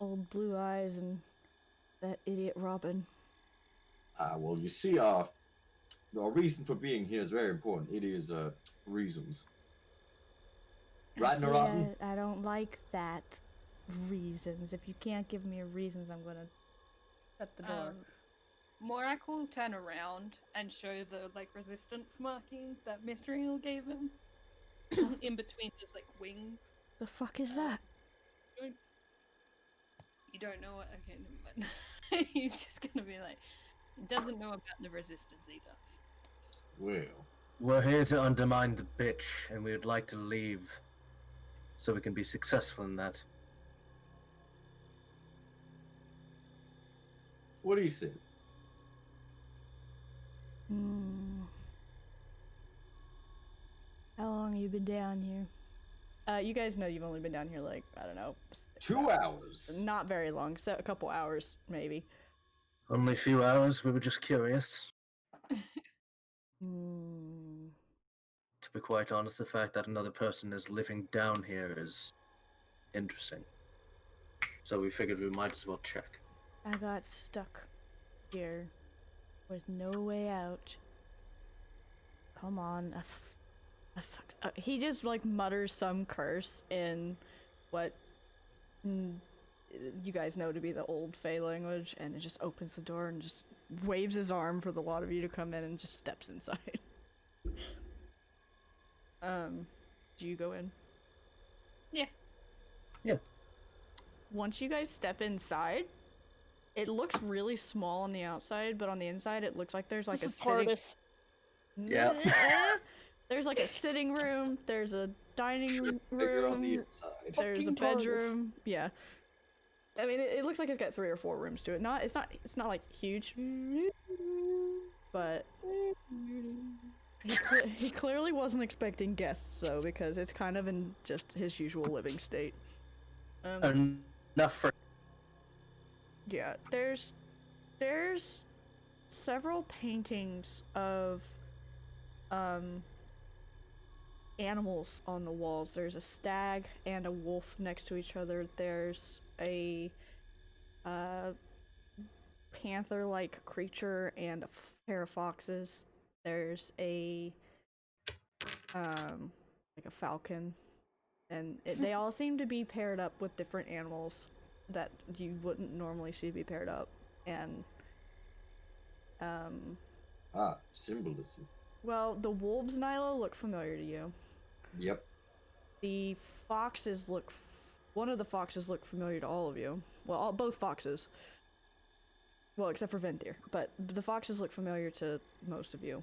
old Blue Eyes and that idiot Robin. Well, you see, the reason for being here is very important. It is, reasons. Right, See, Narotin? I don't like that. Reasons. If you can't give me reasons, I'm gonna shut the door. Morak will turn around and show the like resistance marking that Mithril gave him in between his like wings. The fuck is that? You don't know what? Okay, never mind. He's just gonna be like, he doesn't know about the resistance either. Well, We're here to undermine the bitch, and we would like to leave so we can be successful in that. What do you say? How long you been down here? You guys know you've only been down here like, I don't know. 2 hours. Not very long, so a couple hours maybe. Only a few hours, we were just curious. Hmm. To be quite honest, the fact that another person is living down here is interesting. So we figured we might as well check. I got stuck here with no way out. Come on. He just like mutters some curse in what you guys know to be the old Fey language, and it just opens the door and just waves his arm for the lot of you to come in and just steps inside. Do you go in? Yeah. Yeah. Once you guys step inside, it looks really small on the outside, but on the inside it looks like there's like This a is TARDIS. Yeah. There's like a sitting room, there's a dining Bigger on the room, inside. there's a Fucking TARDIS. bedroom. Yeah. I mean, it looks like it's got 3 or 4 rooms to it. It's not like huge, but he clearly wasn't expecting guests, though, because it's kind of in just his usual living state. Enough for. Yeah, there's several paintings of animals on the walls. There's a stag and a wolf next to each other. There's a panther-like creature and a pair of foxes. There's a like a falcon, and they all seem to be paired up with different animals that you wouldn't normally see be paired up. And Symbolism. well, the wolves, Nilo, look familiar to you. Yep. The foxes look one of the foxes look familiar to all of you. Well, both foxes. Well, except for Ventir, but the foxes look familiar to most of you.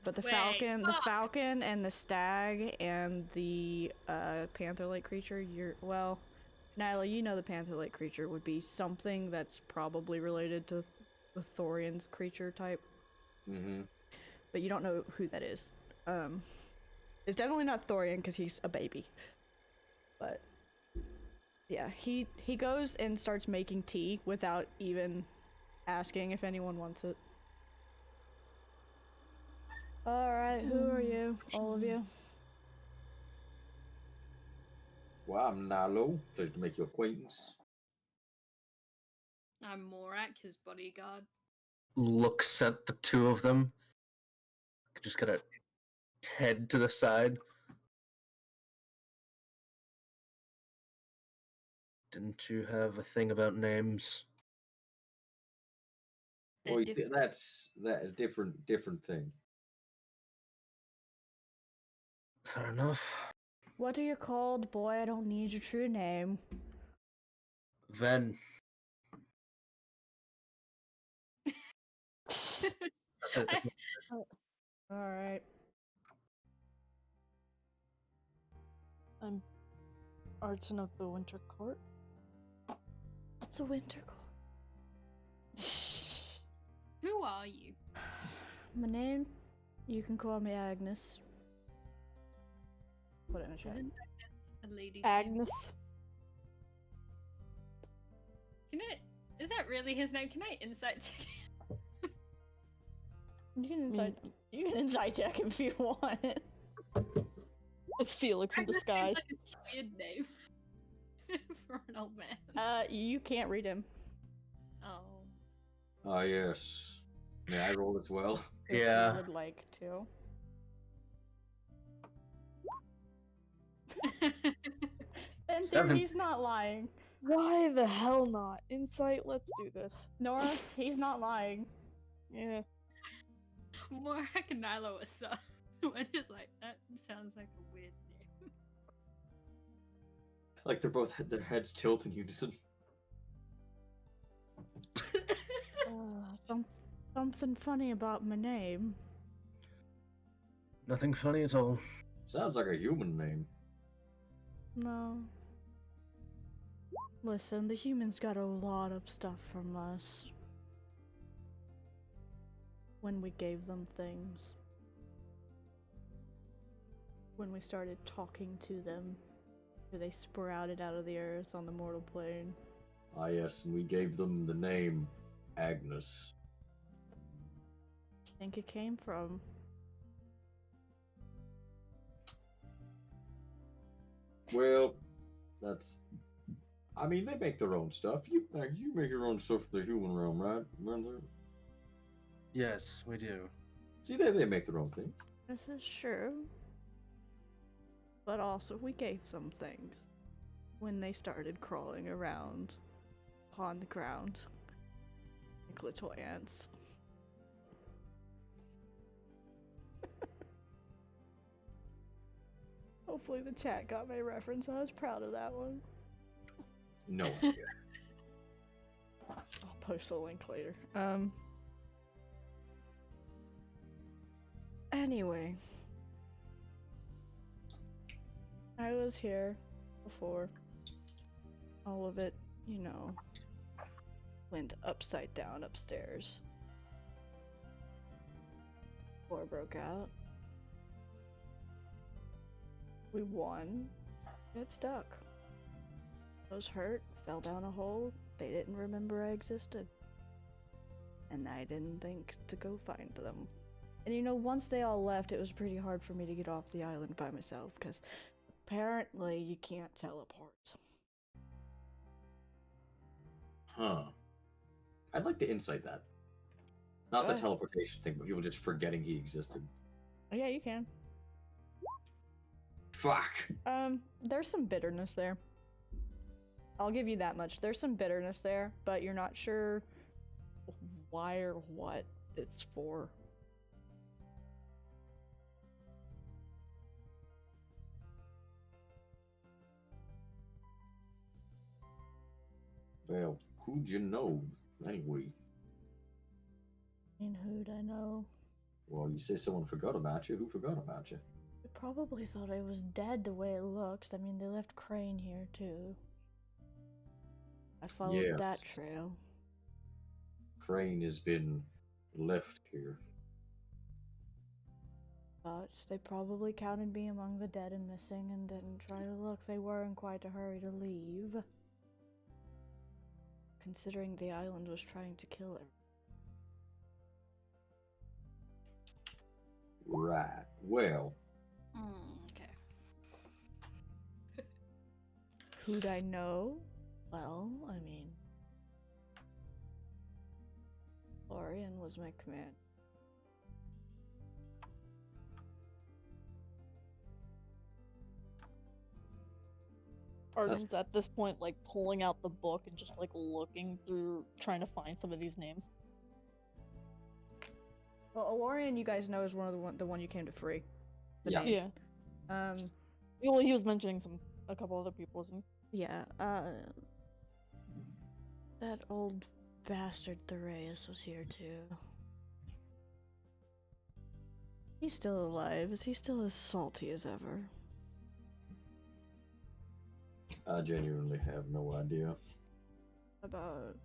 But the falcon and the stag and the panther-like creature, well, Nyla, you know the panther-like creature would be something that's probably related to the Thorian's creature type. Mm-hmm. But you don't know who that is. It's definitely not Thorian because he's a baby. But yeah, he goes and starts making tea without even asking if anyone wants it. Alright, who are you? All of you? Well, I'm Nalo. Pleasure to make your acquaintance. I'm Morak, his bodyguard. Looks at the two of them. Just kind of head to the side. Didn't you have a thing about names? They're Well, different. that is different thing. Fair enough. What are you called? Boy, I don't need your true name. Ven. That's it. Alright. I'm Arton of the Winter Court. What's a winter call? Who are you? My name? You can call me Agnes. Put it in a chat. Isn't that a lady's name? Agnes. Can it? Is that really his name? Can I insight check? You can insight check if you want. It's Felix in That just seems disguise. like a weird name for an old man. You can't read him. Oh. Ah, yes. May I roll as well? If Yeah. you would like to. And there, 7. he's not lying. Why the hell not? Insight, let's do this. Nora, he's not lying. Yeah. Morak and Nilo are so. We're just like, that sounds like a weird name. Like their heads tilt in unison. Something funny about my name. Nothing funny at all. Sounds like a human name. No. Listen, the humans got a lot of stuff from us when we gave them things. When we started talking to them, they sprouted out of the earth on the mortal plane. Ah, yes, and we gave them the name Agnes. I think it came from. Well, that's. I mean, they make their own stuff. You make your own stuff for the human realm, right? Remember? Yes, we do. See, they make their own thing. This is true. But also, we gave them things when they started crawling around upon the ground like little ants. Hopefully the chat got my reference. I was proud of that one. No idea. I'll post the link later. Anyway. I was here before all of it, went upside down upstairs. War broke out. We won. Got stuck. I was hurt, fell down a hole. They didn't remember I existed. And I didn't think to go find them. And once they all left, it was pretty hard for me to get off the island by myself, because apparently you can't teleport. Huh. I'd like to insight that. Not Go the ahead. teleportation thing, but people just forgetting he existed. Oh, yeah, you can. Fuck. There's some bitterness there. I'll give you that much. There's some bitterness there, but you're not sure why or what it's for. Well, who'd you know, anyway? And who'd I know? Well, you say someone forgot about you. Who forgot about you? They probably thought I was dead the way it looks. I mean, they left Crane here, too. I followed that Yes. trail. Crane has been left here. But they probably counted me among the dead and missing and didn't try to look. They were in quite a hurry to leave. Considering the island was trying to kill it. Right. Well, Okay. Who'd I know? Well, I mean... Lorian was my command. Arden's at this point like pulling out the book and just like looking through, trying to find some of these names. Well, Lorian, you guys know, is the one you came to free. The Yeah. name. Yeah. Well, he was mentioning a couple other people, wasn't Yeah, that old bastard Theraeus was here too. He's still alive. Is he still as salty as ever? I genuinely have no idea. About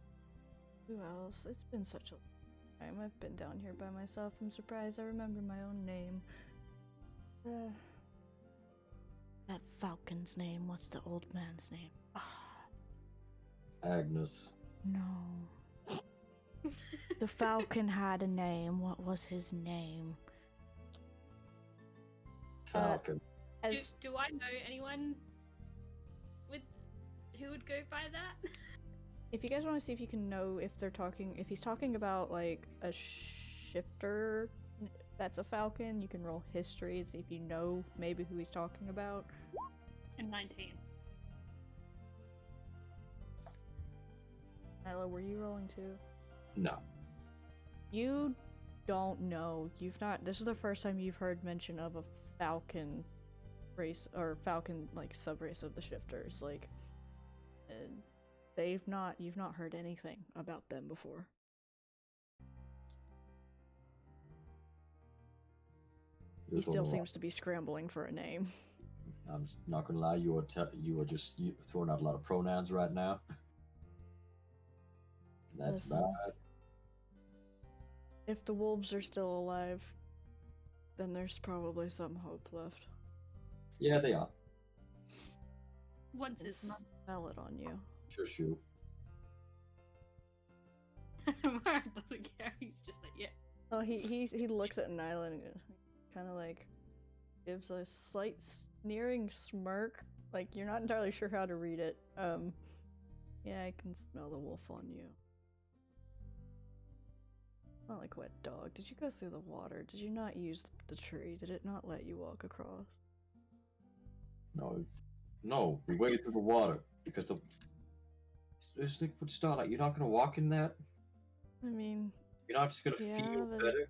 who else? It's been such a long time. I've been down here by myself. I'm surprised I remember my own name. That falcon's name. What's the old man's name? Agnes. No. The falcon had a name. What was his name? Falcon. Do I know anyone who would go by that? If you guys want to see if you can know if he's talking about like a shifter that's a falcon, you can roll history and see if you know maybe who he's talking about. And 19. Milo, were you rolling too? No. You don't know. This is the first time you've heard mention of a falcon race or falcon like subrace of the shifters. Like, you've not heard anything about them before. He still seems to be scrambling for a name. I'm not gonna lie, you are just throwing out a lot of pronouns right now. That's Listen, bad. if the wolves are still alive, then there's probably some hope left. Yeah, they are. Once his It's mum. smell it on you. Sure. Mark doesn't care. He's just like, yeah. Oh, he looks at Nyla and kind of like gives a slight sneering smirk. Like you're not entirely sure how to read it. Yeah, I can smell the wolf on you. Not like wet dog. Did you go through the water? Did you not use the tree? Did it not let you walk across? No, we waded through the water because it's liquid starlight. You're not gonna walk in that. I mean, You're not just gonna yeah, feel but better.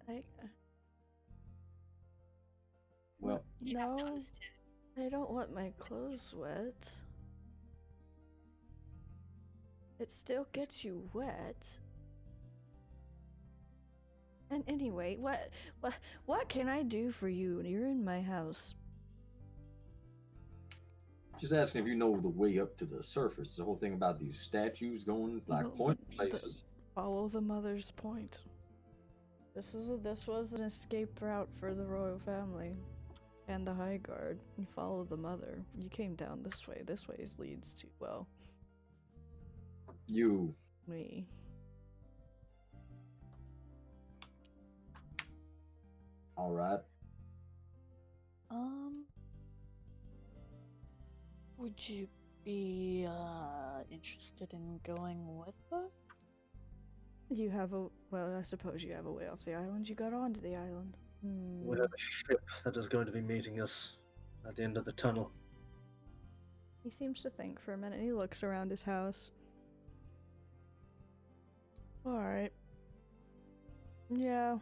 I Well, You have to no, understand. I don't want my clothes wet. It still gets you wet. And anyway, what can I do for you when you're in my house? just asking if you know the way up to the surface. The whole thing about these statues going like No, point the- places. Follow the mother's point. This was an escape route for the royal family and the High Guard. You follow the mother. You came down this way. This way leads to, well, You. me. All right. Would you be interested in going with us? You have I suppose you have a way off the island. You got onto the island. We have a ship that is going to be meeting us at the end of the tunnel. He seems to think for a minute. He looks around his house. Alright. Yeah.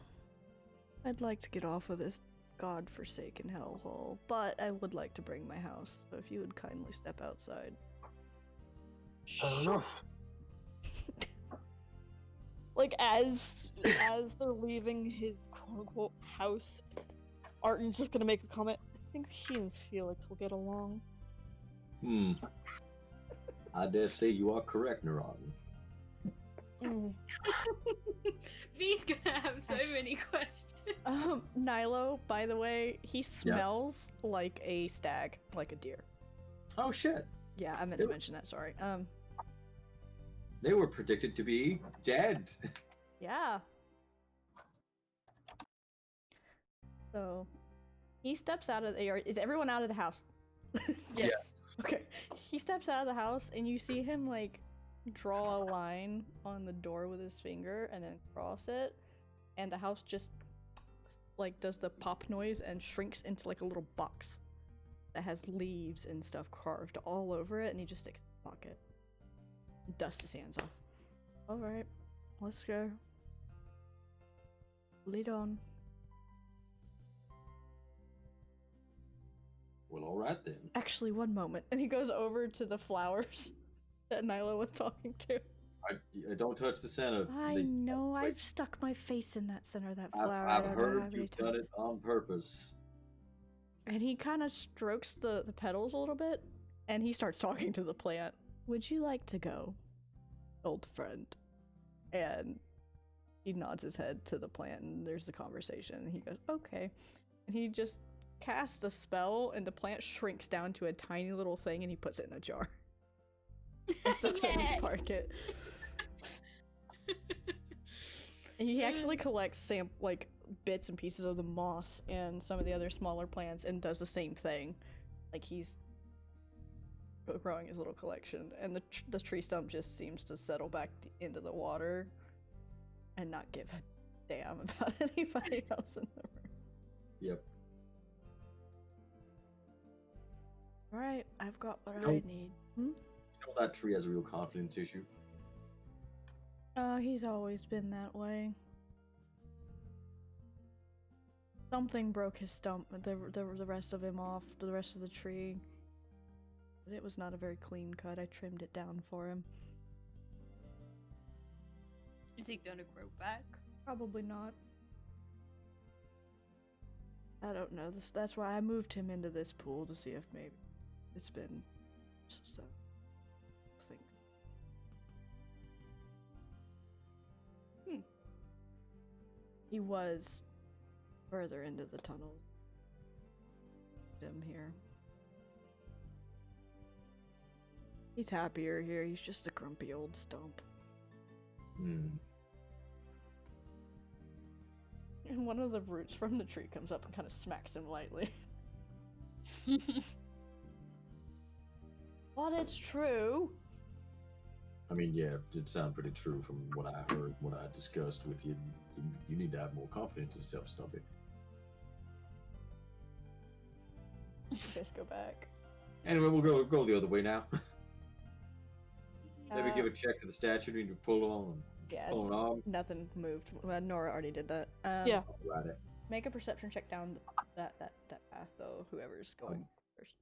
I'd like to get off of this god-forsaken hellhole, but I would like to bring my house, so if you would kindly step outside. Fair enough. Like as they're leaving his quote unquote house, Arden's just gonna make a comment. I think he and Felix will get along. I dare say you are correct, Neuron. V's gonna have so many questions. Nilo, by the way, he smells like a stag, like a deer. Oh shit. Yeah, I meant to mention that, sorry. They were predicted to be dead. Yeah. So, he steps out of the yard. Is everyone out of the house? Yes. Okay. He steps out of the house, and you see him, like, draw a line on the door with his finger and then cross it, and the house just, like, does the pop noise and shrinks into, like, a little box that has leaves and stuff carved all over it, and he just sticks it in his pocket. Dusts his hands off. Alright, let's go. Lead on. Well, all right then. Actually, one moment. And he goes over to the flowers that Nyla was talking to. I don't touch the center. I know, I've stuck my face in that center of that flower. I've I don't know heard how many you've times. done it on purpose. And he kind of strokes the petals a little bit, and he starts talking to the plant. Would you like to go, old friend? And he nods his head to the plant, and there's the conversation, and he goes, okay. And he just casts a spell, and the plant shrinks down to a tiny little thing, and he puts it in a jar. And stuffs it in his pocket. And he actually collects like bits and pieces of the moss and some of the other smaller plants and does the same thing. Like he's growing his little collection, and the tree stump just seems to settle back into the water and not give a damn about anybody else in the room. Yep. Alright, I've got what Nope. I need. You know that tree has a real confidence issue. He's always been that way. Something broke his stump, the rest of him off, the rest of the tree. But it was not a very clean cut. I trimmed it down for him. Is it gonna grow back? Probably not. I don't know. That's why I moved him into this pool to see if maybe it's been so. Think. He was further into the tunnel. Him here. He's happier here. He's just a grumpy old stump. Hmm. And one of the roots from the tree comes up and kind of smacks him lightly. But it's true. I mean, yeah, it did sound pretty true from what I heard, what I discussed with you. You need to have more confidence in yourself, Stumpy. You guys go back. Anyway, we'll go the other way now. Maybe Uh, give a check to the statue. Need to pull on. Yeah, Pull an arm. nothing moved. Well, Nora already did that. Yeah. Right it. Make a perception check down that path, though, whoever's going first.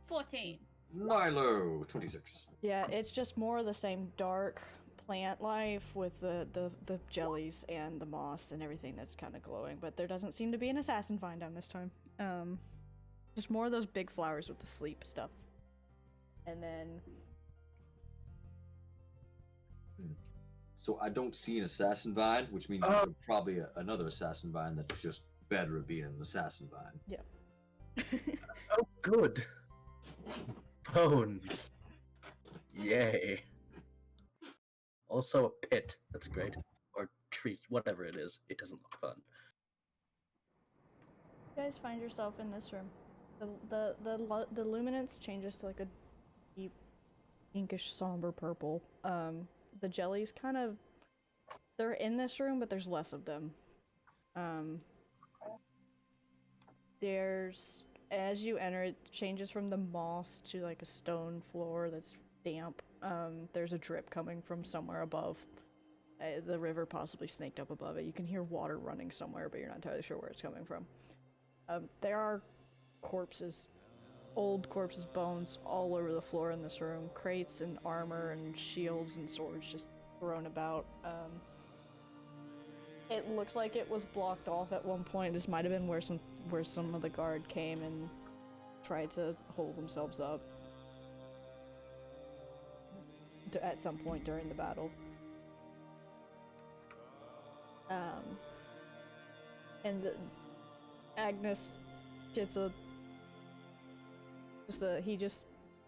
14. Milo, 26. Yeah, it's just more of the same dark plant life with the jellies and the moss and everything that's kind of glowing, but there doesn't seem to be an assassin vine down this time. Just more of those big flowers with the sleep stuff. And then... So I don't see an assassin vine, which means there's probably another assassin vine that's just better at being an assassin vine. Yeah. Oh, good. Bones. Yay. Also a pit. That's great. Or tree, whatever it is. It doesn't look fun. You guys find yourself in this room. The luminance changes to like a deep pinkish somber purple. The jellies kind of, they're in this room, but there's less of them. There's, as you enter, it changes from the moss to like a stone floor that's damp. There's a drip coming from somewhere above. The river possibly snaked up above it. You can hear water running somewhere, but you're not entirely sure where it's coming from. There are corpses, old corpses, bones all over the floor in this room. Crates and armor and shields and swords just thrown about. It looks like it was blocked off at one point. This might have been where some of the guard came and tried to hold themselves up at some point during the battle. And Agnes gets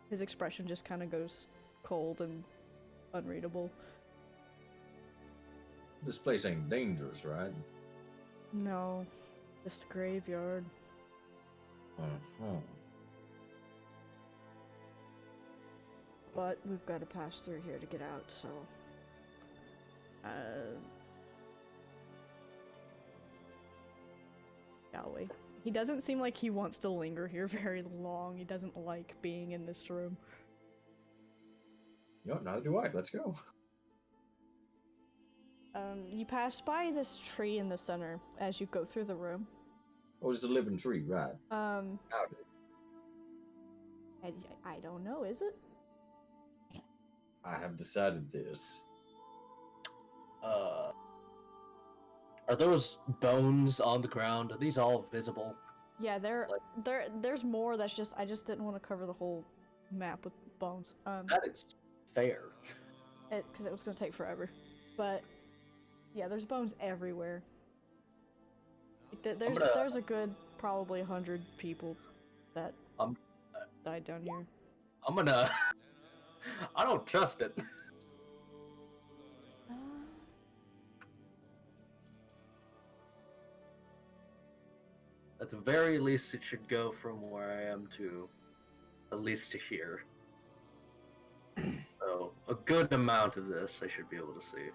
his expression just kind of goes cold and unreadable. This place ain't dangerous, right? No, just a graveyard. Uh-huh. But we've got to pass through here to get out, so... shall we? He doesn't seem like he wants to linger here very long. He doesn't like being in this room. No, neither do I. Let's go. You pass by this tree in the center as you go through the room. Oh, it's a living tree, right? I Howdy. don't know, is it? I have decided this. Are those bones on the ground? Are these all visible? Yeah, there's more. That's just I just didn't want to cover the whole map with bones. That is fair. Because it was gonna take forever. But yeah, there's bones everywhere. There's a good probably 100 people that died down here. I'm gonna... I don't trust it. At the very least, it should go from where I am to at least to here. So, a good amount of this I should be able to see.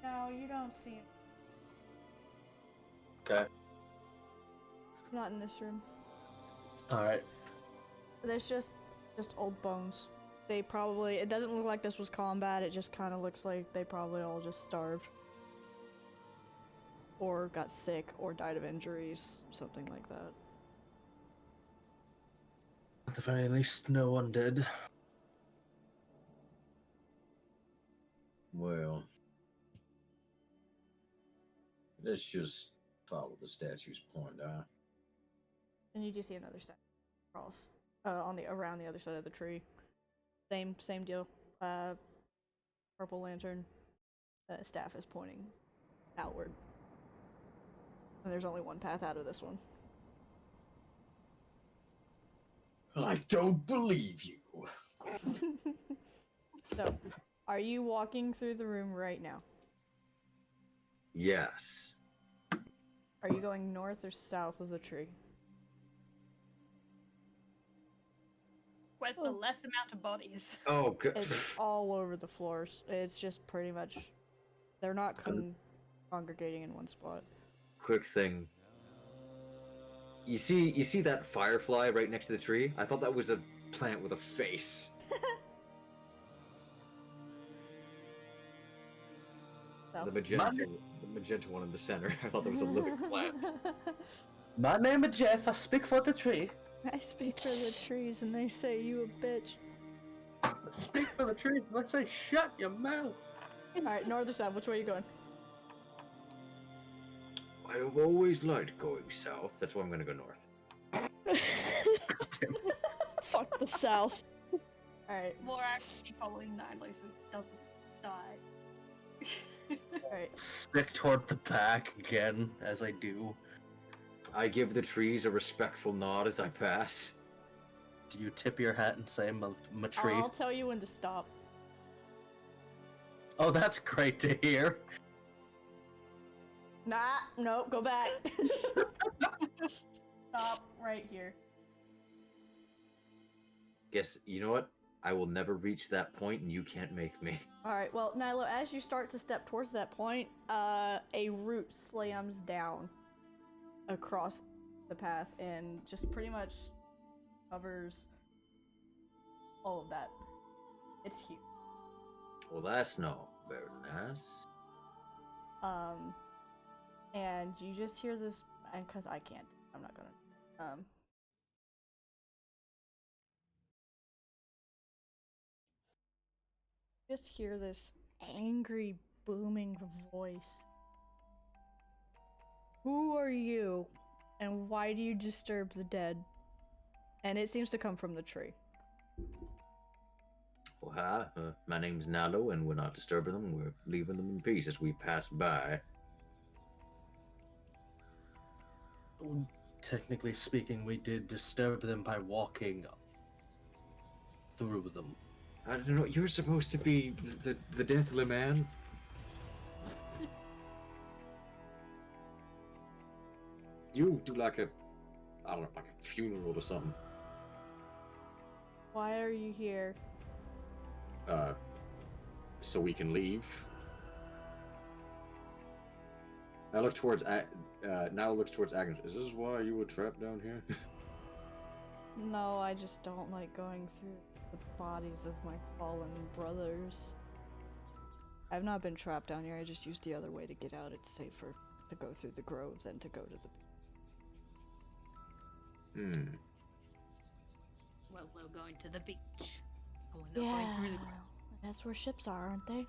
No, you don't see it. Okay. Not in this room. Alright. There's just old bones. It doesn't look like this was combat, it just kind of looks like they probably all just starved. Or got sick, or died of injuries, something like that. At the very least, no one did. Well, let's just follow the statue's point, huh? And you do see another statue cross on the around the other side of the tree. Same deal. Purple lantern. Staff is pointing outward. And there's only one path out of this one. I don't believe you. So, are you walking through the room right now? Yes. Are you going north or south of the tree? Where's the less amount of bodies? Oh, good. It's all over the floors. It's just pretty much... They're not congregating in one spot. Quick thing. You see that firefly right next to the tree? I thought that was a plant with a face. So. The magenta one in the center. I thought that was a living plant. My name is Jeff. I speak for the tree. I speak for the trees and they say you a bitch. I speak for the tree. Let's say shut your mouth. Alright, north or south, which way are you going? I have always liked going south. That's why I'm gonna go north. Fuck the South. Alright, More actually following Nilo so it doesn't die. alright. Stick toward the back again, as I do. I give the trees a respectful nod as I pass. Do you tip your hat and say my tree? I'll tell you when to stop. Oh, that's great to hear. Nah, nope, go back. Stop right here. Guess, you know what? I will never reach that point and you can't make me. Alright, well, Nilo, as you start to step towards that point, a root slams down across the path and just pretty much covers all of that. It's huge. Well, that's not very nice. And you just hear this, and because I can't, I'm not gonna, just hear this angry, booming voice. Who are you, and why do you disturb the dead? And it seems to come from the tree. Well, hi, my name's Nalo, and we're not disturbing them. We're leaving them in peace as we pass by. Technically speaking, we did disturb them by walking through them. I don't know. You're supposed to be the deathly man. You do like a, I don't know, like a funeral or something. Why are you here? So we can leave. I look towards now looks towards Agnes. Is this why you were trapped down here? No, I just don't like going through the bodies of my fallen brothers. I've not been trapped down here, I just used the other way to get out. It's safer to go through the grove than to go to the... Well, we're going to the beach. And we're not going through the ground. That's where ships are, aren't they?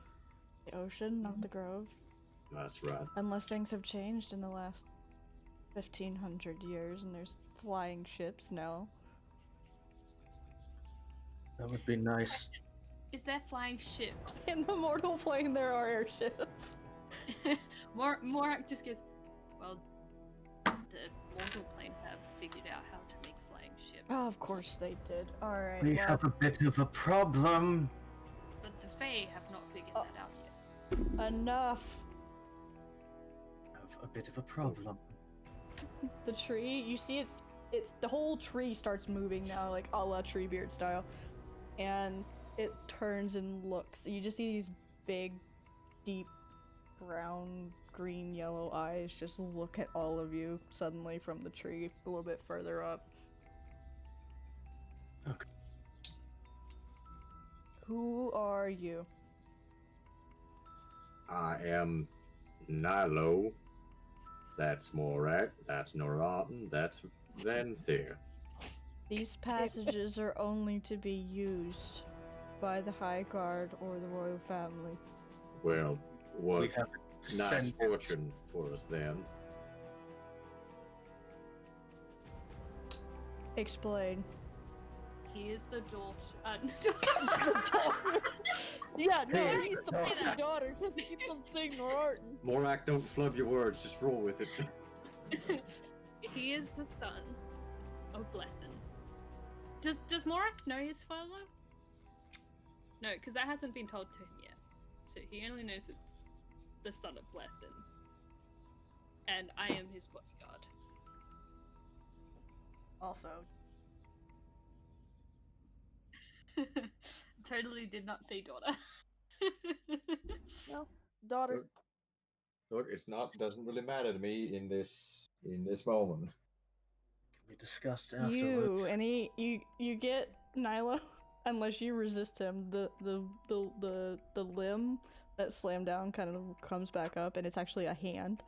The ocean, not the grove. That's right. Unless things have changed in the last 1500 years and there's flying ships, no. That would be nice. Is there flying ships? In the mortal plane there are airships. Morak just goes, well, the mortal plane have figured out how to make flying ships. Oh, of course they did. Alright, We well, have a bit of a problem. But the Fae have not figured that out yet. enough. Have a bit of a problem. The tree, you see it's the whole tree starts moving now, like a la Treebeard style. And it turns and looks. You just see these big, deep, brown, green, yellow eyes just look at all of you suddenly from the tree a little bit further up. Okay. Who are you? I am Nilo. That's Morak. That's Noratan. That's Venthyr. These passages are only to be used by the High Guard or the royal family. Well, what We have nice descendants. fortune for us then. Explain. He is the daughter. Yeah, no, Hey, he's the no. fucking daughter because he keeps on saying Norton. Morak, don't flub your words. Just roll with it. He is the son of Blethen. Does Morak know his father? No, because that hasn't been told to him yet. So he only knows it's the son of Blethen. And I am his bodyguard. Also, Totally did not say daughter. No, daughter. Look, it's not. Doesn't really matter to me in this moment. We discussed you afterwards. and you get Nyla, unless you resist him. The limb that slammed down kind of comes back up, and it's actually a hand,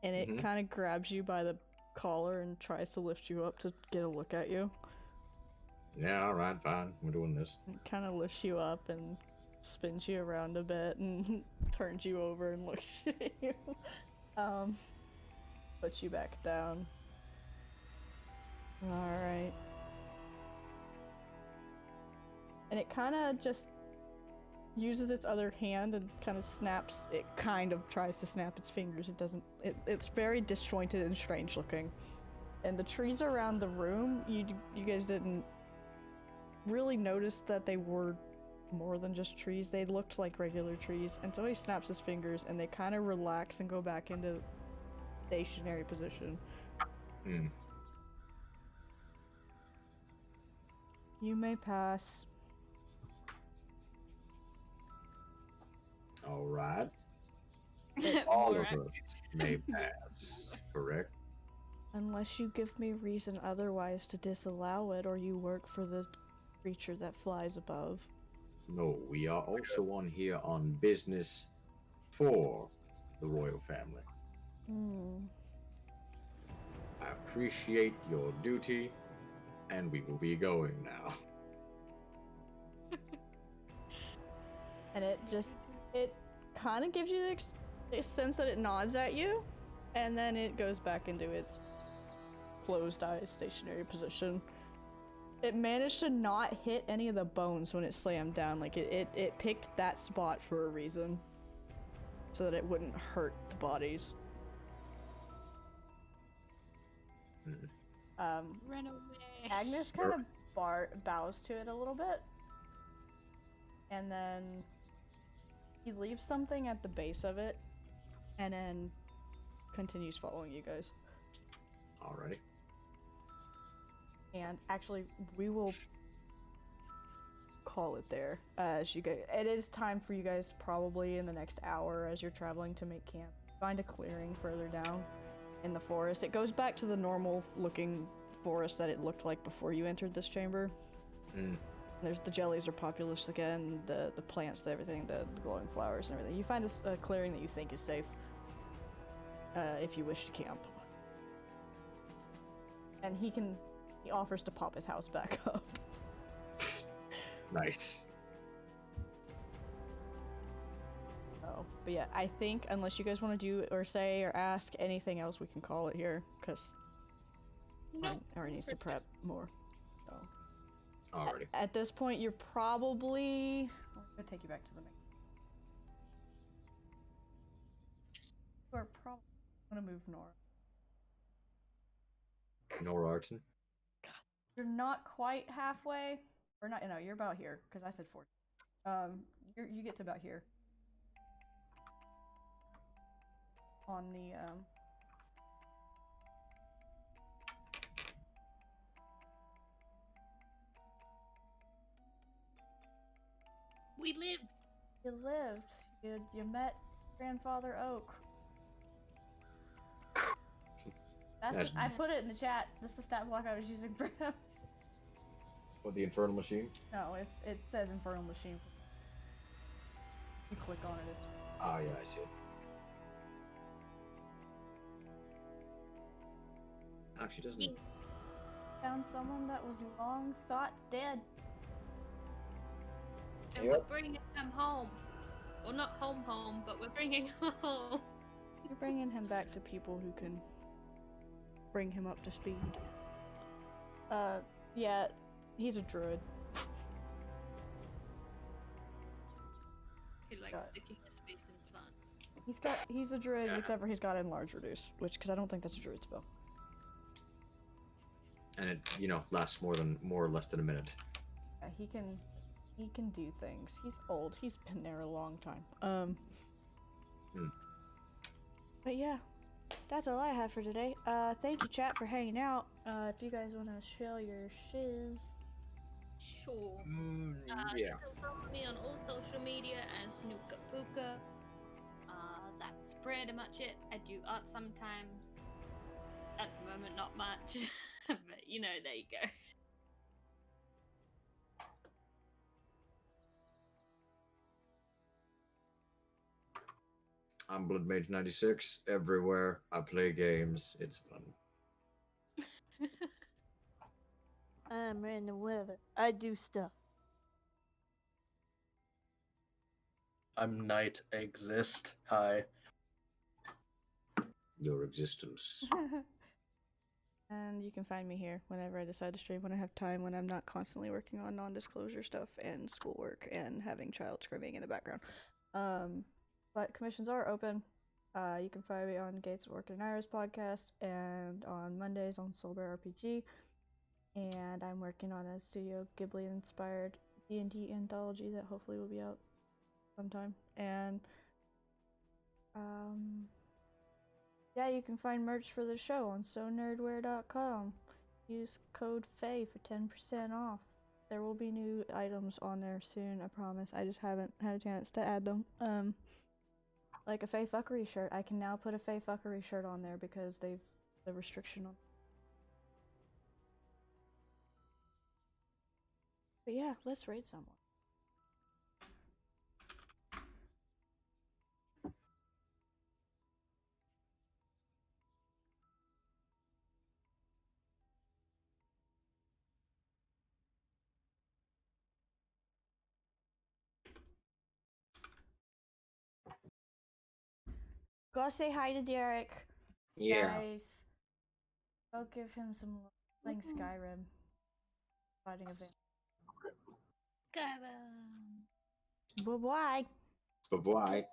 and it Mhm. kind of grabs you by the collar and tries to lift you up to get a look at you. Yeah, all right, fine. We're doing this. Kind of lifts you up and spins you around a bit and turns you over and looks at you. Puts you back down. Alright. And it kind of just uses its other hand and kind of snaps. It kind of tries to snap its fingers. It doesn't. It's very disjointed and strange looking. And the trees around the room, you guys didn't really notice that they were more than just trees. They looked like regular trees until he snaps his fingers and they kind of relax and go back into stationary position. Hmm. You may pass. All right. All of Morak. us may pass. Correct. Unless you give me reason otherwise to disallow it, or you work for the creature that flies above. No, we are also on here on business for the royal family. I appreciate your duty, and we will be going now. And it kind of gives you the sense that it nods at you, and then it goes back into its closed eyes stationary position. It managed to not hit any of the bones when it slammed down. Like it picked that spot for a reason, so that it wouldn't hurt the bodies. Run away. Agnes kind of bows to it a little bit, and then he leaves something at the base of it, and then continues following you guys. Alrighty. And actually, we will call it there. As you guys, it is time for you guys probably in the next hour as you're traveling to make camp. Find a clearing further down in the forest. It goes back to the normal looking forest that it looked like before you entered this chamber. There's the jellies are populous again, the plants, everything, the glowing flowers and everything. You find a clearing that you think is safe if you wish to camp. And he offers to pop his house back up. Nice. Oh, but yeah, I think unless you guys want to do or say or ask anything else, we can call it here, because Nope. Ari needs to prep more. So. Alrighty. At this point, you're probably... I'm going to take you back to the main. You are probably going to move north. Norarton. You're not quite halfway. Or not, no, you're about here, because I said 40. You get to about here. On the, We live. You lived. You met Grandfather Oak. That's- I put it in the chat. This is the stat block I was using for him. What, the infernal machine? No, it says Infernal Machine. You click on it, it's... Ah, yeah, I see. Actually, doesn't. Yeah. Found someone that was long thought dead. And Yep. we're bringing them home. Well, not home, but we're bringing home. You're bringing him back to people who can bring him up to speed. Yeah, he's a druid. He likes Got it. sticking his face in plants. He's a druid, Yeah. except for he's got enlarge reduce, because I don't think that's a druid spell. And it, lasts more or less than a minute. Yeah, he can do things. He's old. He's been there a long time. But yeah, that's all I have for today. Thank you, chat, for hanging out. If you guys want to share your shiz. Sure. You Yeah. can follow me on all social media as Snooka Pooka. That's pretty much it. I do art sometimes. At the moment, not much. But, there you go. I'm BloodMage96 everywhere. I play games. It's fun. I'm in the weather. I do stuff. I'm Night Exist. Hi. Your existence. And you can find me here whenever I decide to stream, when I have time, when I'm not constantly working on non-disclosure stuff and schoolwork and having child screaming in the background. But commissions are open. You can find me on Gates of Orchid and Iris podcast and on Mondays on Soulbear RPG. And I'm working on a Studio Ghibli-inspired D&D anthology that hopefully will be out sometime. And yeah, you can find merch for the show on sonerdwear.com. Use code FAY for 10% off. There will be new items on there soon, I promise. I just haven't had a chance to add them. Like a Faye Fuckery shirt. I can now put a Faye Fuckery shirt on there because they've the restriction on. But yeah, let's raid someone. Go say hi to Derek. Yeah. Guys. Go give him some love. Playing Skyrim. Fighting a vampire. Skyrim. Bye-bye. Bye-bye.